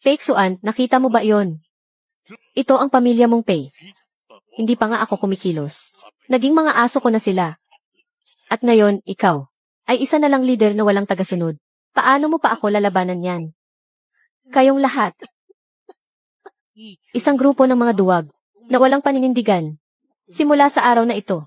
Peksuan, nakita mo ba yon? Ito ang pamilya mong Pei. Hindi pa nga ako kumikilos. Naging mga aso ko na sila. At ngayon, ikaw, ay isa na lang leader na walang tagasunod. Paano mo pa ako lalabanan yan? Kayong lahat, isang grupo ng mga duwag, na walang paninindigan. Simula sa araw na ito,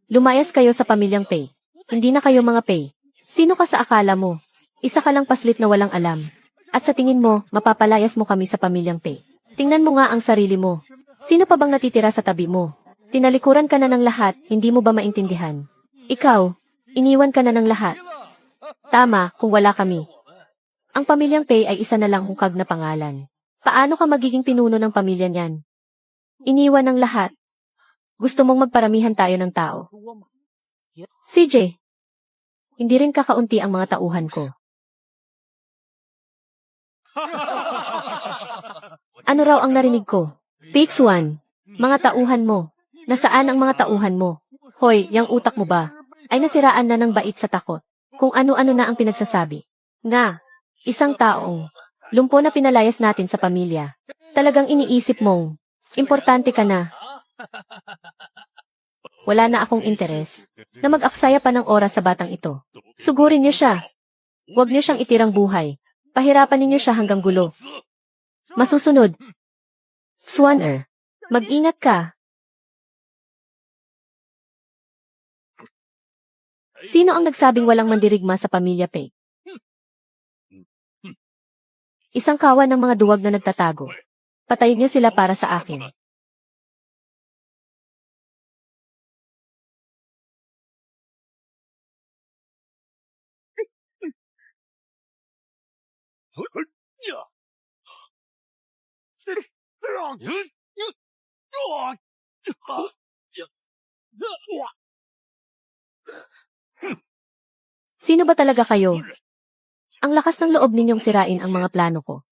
lumayas kayo sa pamilyang Pei. Hindi na kayo mga Pei. Sino ka sa akala mo? Isa ka lang paslit na walang alam. At sa tingin mo, mapapalayas mo kami sa pamilyang Pei. Tingnan mo nga ang sarili mo. Sino pa bang natitira sa tabi mo? Tinalikuran ka na ng lahat, hindi mo ba maintindihan? Ikaw, iniwan ka na ng lahat. Tama, kung wala kami. Ang pamilyang Pei ay isa na lang hungkag na pangalan. Paano ka magiging pinuno ng pamilya niyan? Iniwan ng lahat. Gusto mong magparamihan tayo ng tao. CJ, hindi rin kakaunti ang mga tauhan ko. Ano raw ang narinig ko? Pix 1. Mga tauhan mo. Nasaan ang mga tauhan mo? Hoy, yang utak mo ba? Ay nasiraan na ng bait sa takot. Kung ano-ano na ang pinagsasabi. Nga, isang taong lumpo na pinalayas natin sa pamilya. Talagang iniisip mong, importante ka na. Wala na akong interes na mag-aksaya pa ng oras sa batang ito. Sugurin niyo siya. Huwag niyo siyang itirang buhay. Pahirapan ninyo siya hanggang gulo. Masusunod. Swanner, mag-ingat ka. Sino ang nagsabing walang mandirigma sa pamilya Pei? Isang kawan ng mga duwag na nagtatago. Patayin niyo sila para sa akin. Sino ba talaga kayo? Ang lakas ng loob ninyong sirain ang mga plano ko.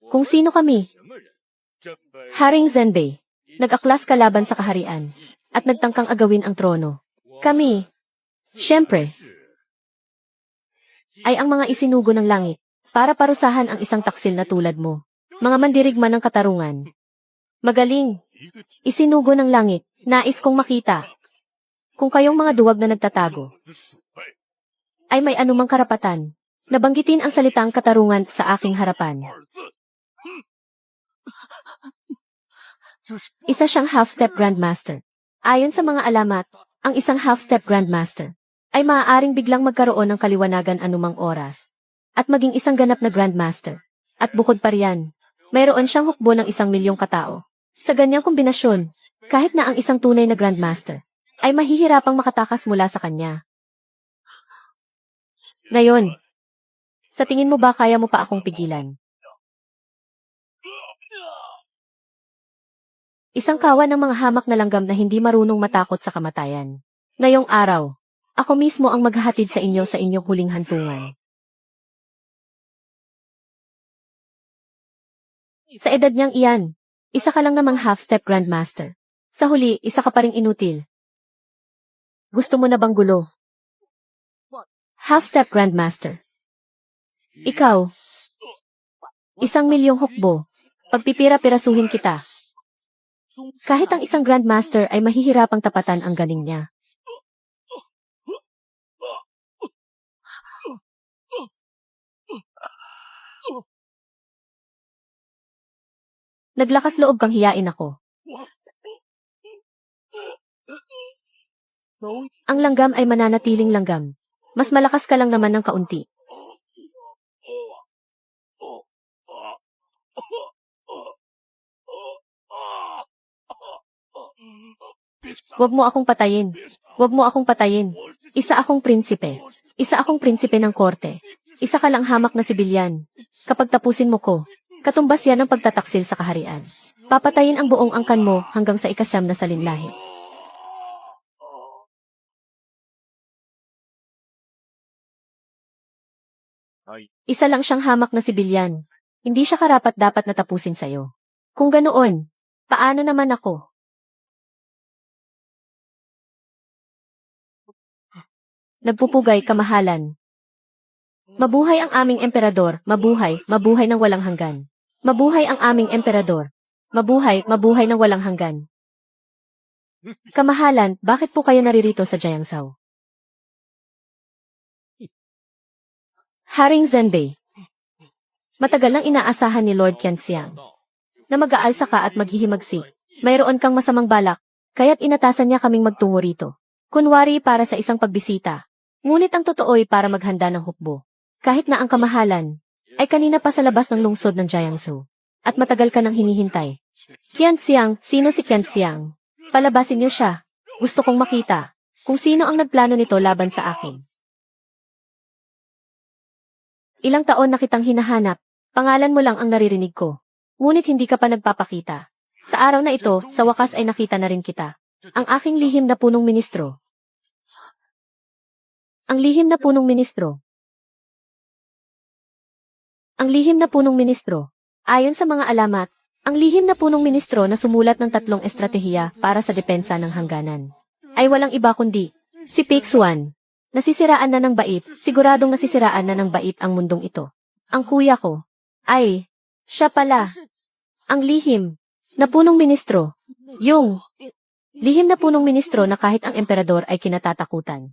Kung sino kami? Haring Zenbei, nag-aklas kalaban sa kaharian, at nagtangkang agawin ang trono. Kami, syempre, ay ang mga isinugo ng langit, para parusahan ang isang taksil na tulad mo. Mga mandirigma ng katarungan. Magaling, isinugo ng langit, nais kong makita. Kung kayong mga duwag na nagtatago, ay may anumang karapatan, nabanggitin ang salitang katarungan sa aking harapan. Isa siyang half-step grandmaster. Ayon sa mga alamat, ang isang half-step grandmaster ay maaaring biglang magkaroon ng kaliwanagan anumang oras, at maging isang ganap na grandmaster. At bukod pa riyan, mayroon siyang hukbo ng 1,000,000 katao. Sa ganyang kombinasyon, kahit na ang isang tunay na grandmaster ay mahihirapang makatakas mula sa kanya. Ngayon, sa tingin mo ba kaya mo pa akong pigilan? Isang kawan ng mga hamak na langgam na hindi marunong matakot sa kamatayan. Ngayong araw, ako mismo ang maghahatid sa inyo sa inyong huling hantungan. Sa edad niyang iyan, isa ka lang namang half-step grandmaster. Sa huli, isa ka pa ring inutil. Gusto mo na bang gulo? Half-step grandmaster. Ikaw, 1,000,000 hukbo. Pagpipira-pirasuhin kita. Kahit ang isang grandmaster ay mahihirapang tapatan ang galing niya. Naglakas loob kang hiyain ako. Ang langgam ay mananatiling langgam. Mas malakas ka lang naman ng kaunti. Huwag mo akong patayin. Huwag mo akong patayin. Isa akong prinsipe. Isa akong prinsipe ng korte. Isa ka lang hamak na sibilyan. Kapag tapusin mo ko, katumbas yan ang pagtataksil sa kaharian. Papatayin ang buong angkan mo hanggang sa 9 na salinlahi. Isa lang siyang hamak na sibilyan. Hindi siya karapat-dapat na tapusin sa'yo. Kung ganoon, paano naman ako? Nagpupugay kamahalan. Mabuhay ang aming emperador, mabuhay, mabuhay ng walang hanggan. Mabuhay ang aming emperador. Mabuhay, mabuhay ng walang hanggan. Kamahalan, bakit po kayo naririto sa Jiangzhou? Haring Zenbei. Matagal nang inaasahan ni Lord Qianxiang na mag-aalsa ka at maghihimagsi. Mayroon kang masamang balak, kaya't inatasan niya kaming magtungo rito. Kunwari para sa isang pagbisita. Ngunit ang totoo'y para maghanda ng hukbo. Kahit na ang kamahalan ay kanina pa sa labas ng lungsod ng Jiangsu. At matagal ka nang hinihintay. Qianxiang, sino si Qianxiang? Palabasin niyo siya. Gusto kong makita kung sino ang nagplano nito laban sa akin. Ilang taon na kitang hinahanap. Pangalan mo lang ang naririnig ko. Ngunit hindi ka pa nagpapakita. Sa araw na ito, sa wakas ay nakita na rin kita. Ang aking lihim na punong ministro. Ang lihim na punong ministro. Ang lihim na punong ministro. Ayon sa mga alamat, ang lihim na punong ministro na sumulat ng 3 estratehiya para sa depensa ng hangganan ay walang iba kundi si Pixuan. Nasisiraan na ng bait, siguradong nasisiraan na ng bait ang mundong ito. Ang kuya ko ay siya pala ang lihim na punong ministro. Yung lihim na punong ministro na kahit ang emperador ay kinatatakutan.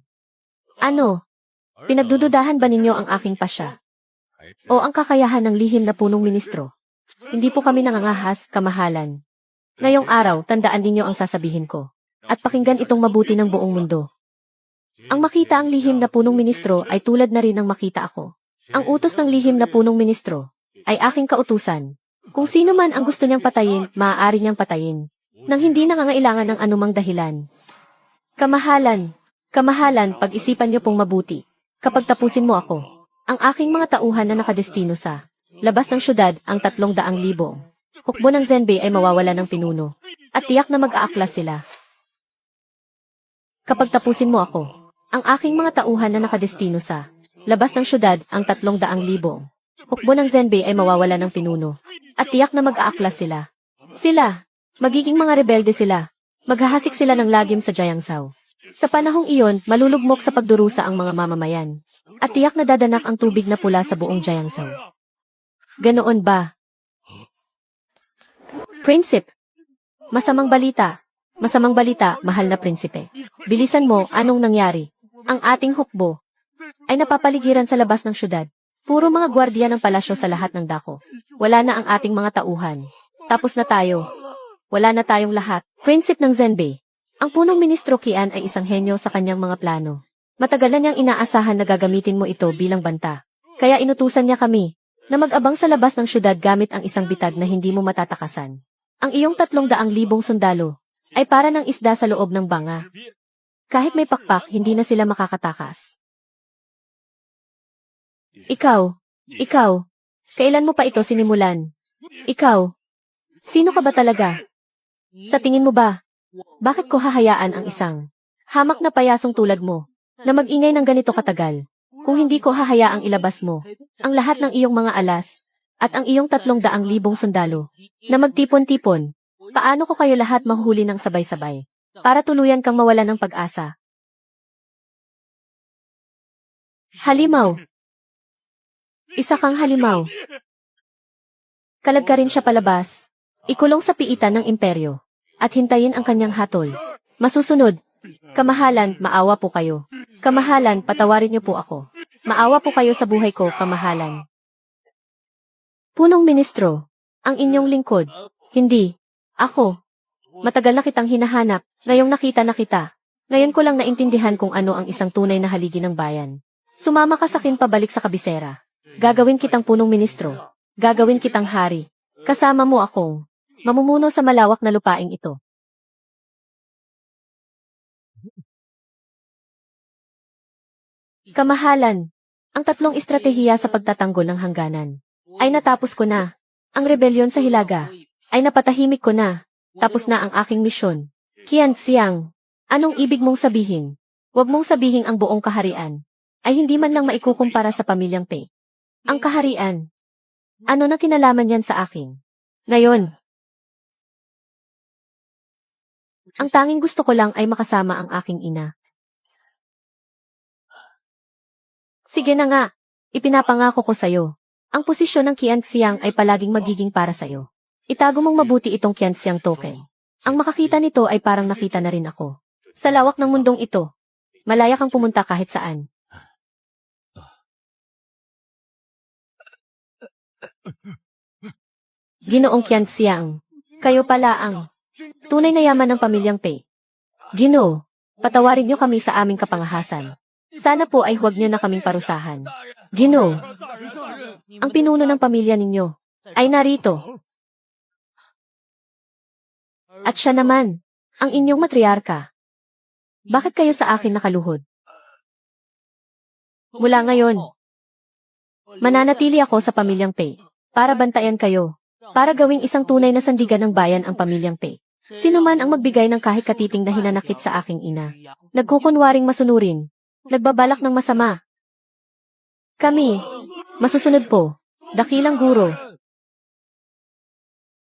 Ano? Pinagdududahan ba ninyo ang aking pasya? O ang kakayahan ng lihim na punong ministro? Hindi po kami nangangahas, kamahalan. Ngayong araw, tandaan ninyo ang sasabihin ko. At pakinggan itong mabuti ng buong mundo. Ang makita ang lihim na punong ministro ay tulad na rin ng makita ako. Ang utos ng lihim na punong ministro ay aking kautusan. Kung sino man ang gusto niyang patayin, maaari niyang patayin. Nang hindi nangangailangan ng anumang dahilan. Kamahalan, kamahalan, pag-isipan niyo pong mabuti. Kapag tapusin mo ako, ang aking mga tauhan na nakadestino sa labas ng syudad ang 300,000. Hukbo ng Zenbei ay mawawala ng pinuno. At tiyak na mag-aaklas sila. Kapag tapusin mo ako, ang aking mga tauhan na nakadestino sa labas ng syudad ang 300,000. Hukbo ng Zenbei ay mawawala ng pinuno. At tiyak na mag-aaklas sila. Magiging mga rebelde sila. Maghahasik sila ng lagim sa Jiangzhou. Sa panahong iyon, malulugmok sa pagdurusa ang mga mamamayan. At tiyak na dadanak ang tubig na pula sa buong Jiangzhou. Ganoon ba? Prinsip. Masamang balita, mahal na prinsipe. Bilisan mo, anong nangyari? Ang ating hukbo ay napapaligiran sa labas ng syudad. Puro mga gwardiya ng palasyo sa lahat ng dako. Wala na ang ating mga tauhan. Tapos na tayo. Wala na tayong lahat. Prinsip ng Zenbei. Ang punong ministro Qian ay isang henyo sa kanyang mga plano. Matagal na niyang inaasahan na gagamitin mo ito bilang banta. Kaya inutusan niya kami na mag-abang sa labas ng syudad gamit ang isang bitag na hindi mo matatakasan. Ang iyong 300,000 sundalo ay para ng isda sa loob ng banga. Kahit may pakpak, hindi na sila makakatakas. Ikaw, kailan mo pa ito sinimulan? Ikaw, sino ka ba talaga? Sa tingin mo ba, bakit ko hahayaan ang isang hamak na payasong tulad mo na mag-ingay ng ganito katagal? Kung hindi ko hahayaang ilabas mo ang lahat ng iyong mga alas at ang iyong 300,000 sundalo na magtipon-tipon, paano ko kayo lahat mahuhuli ng sabay-sabay para tuluyan kang mawala ng pag-asa? Halimaw. Isa kang halimaw. Kalag ka rin siya palabas. Ikulong sa piitan ng imperyo. At hintayin ang kanyang hatol. Masusunod. Kamahalan, maawa po kayo. Kamahalan, patawarin niyo po ako. Maawa po kayo sa buhay ko, kamahalan. Punong ministro. Ang inyong lingkod. Hindi. Ako. Matagal na kitang hinahanap. Ngayong nakita na kita. Ngayon ko lang naintindihan kung ano ang isang tunay na haligi ng bayan. Sumama ka sa akin pabalik sa kabisera. Gagawin kitang punong ministro. Gagawin kitang hari. Kasama mo akong mamumuno sa malawak na lupaing ito. Kamahalan, ang 3 estratehiya sa pagtatanggol ng hangganan ay natapos ko na. Ang rebelyon sa Hilaga ay napatahimik ko na. Tapos na ang aking misyon. Qian Xiang, anong ibig mong sabihin? Huwag mong sabihin ang buong kaharian ay hindi man lang maikukumpara sa pamilyang Pei. Ang kaharian. Ano na kinalaman yan sa akin? Ngayon, ang tanging gusto ko lang ay makasama ang aking ina. Sige na nga, ipinapangako ko sa'yo. Ang posisyon ng Qian Xiang ay palaging magiging para sa'yo. Itago mong mabuti itong Qian Xiang token. Ang makakita nito ay parang nakita na rin ako. Sa lawak ng mundong ito, malaya kang pumunta kahit saan. Ginoong Qian Xiang, kayo pala ang tunay na yaman ng pamilyang Pei. Ginoo, patawarin niyo kami sa aming kapangahasan. Sana po ay huwag niyo na kaming parusahan. Ginoo, ang pinuno ng pamilya ninyo ay narito. At siya naman, ang inyong matriarka. Bakit kayo sa akin nakaluhod? Mula ngayon, mananatili ako sa pamilyang Pei para bantayan kayo. Para gawing isang tunay na sandigan ng bayan ang pamilyang Pei. Sino man ang magbigay ng kahit katiting na hinanakit sa aking ina. Nagkukunwaring masunurin. Nagbabalak ng masama. Kami, masusunod po. Dakilang guro,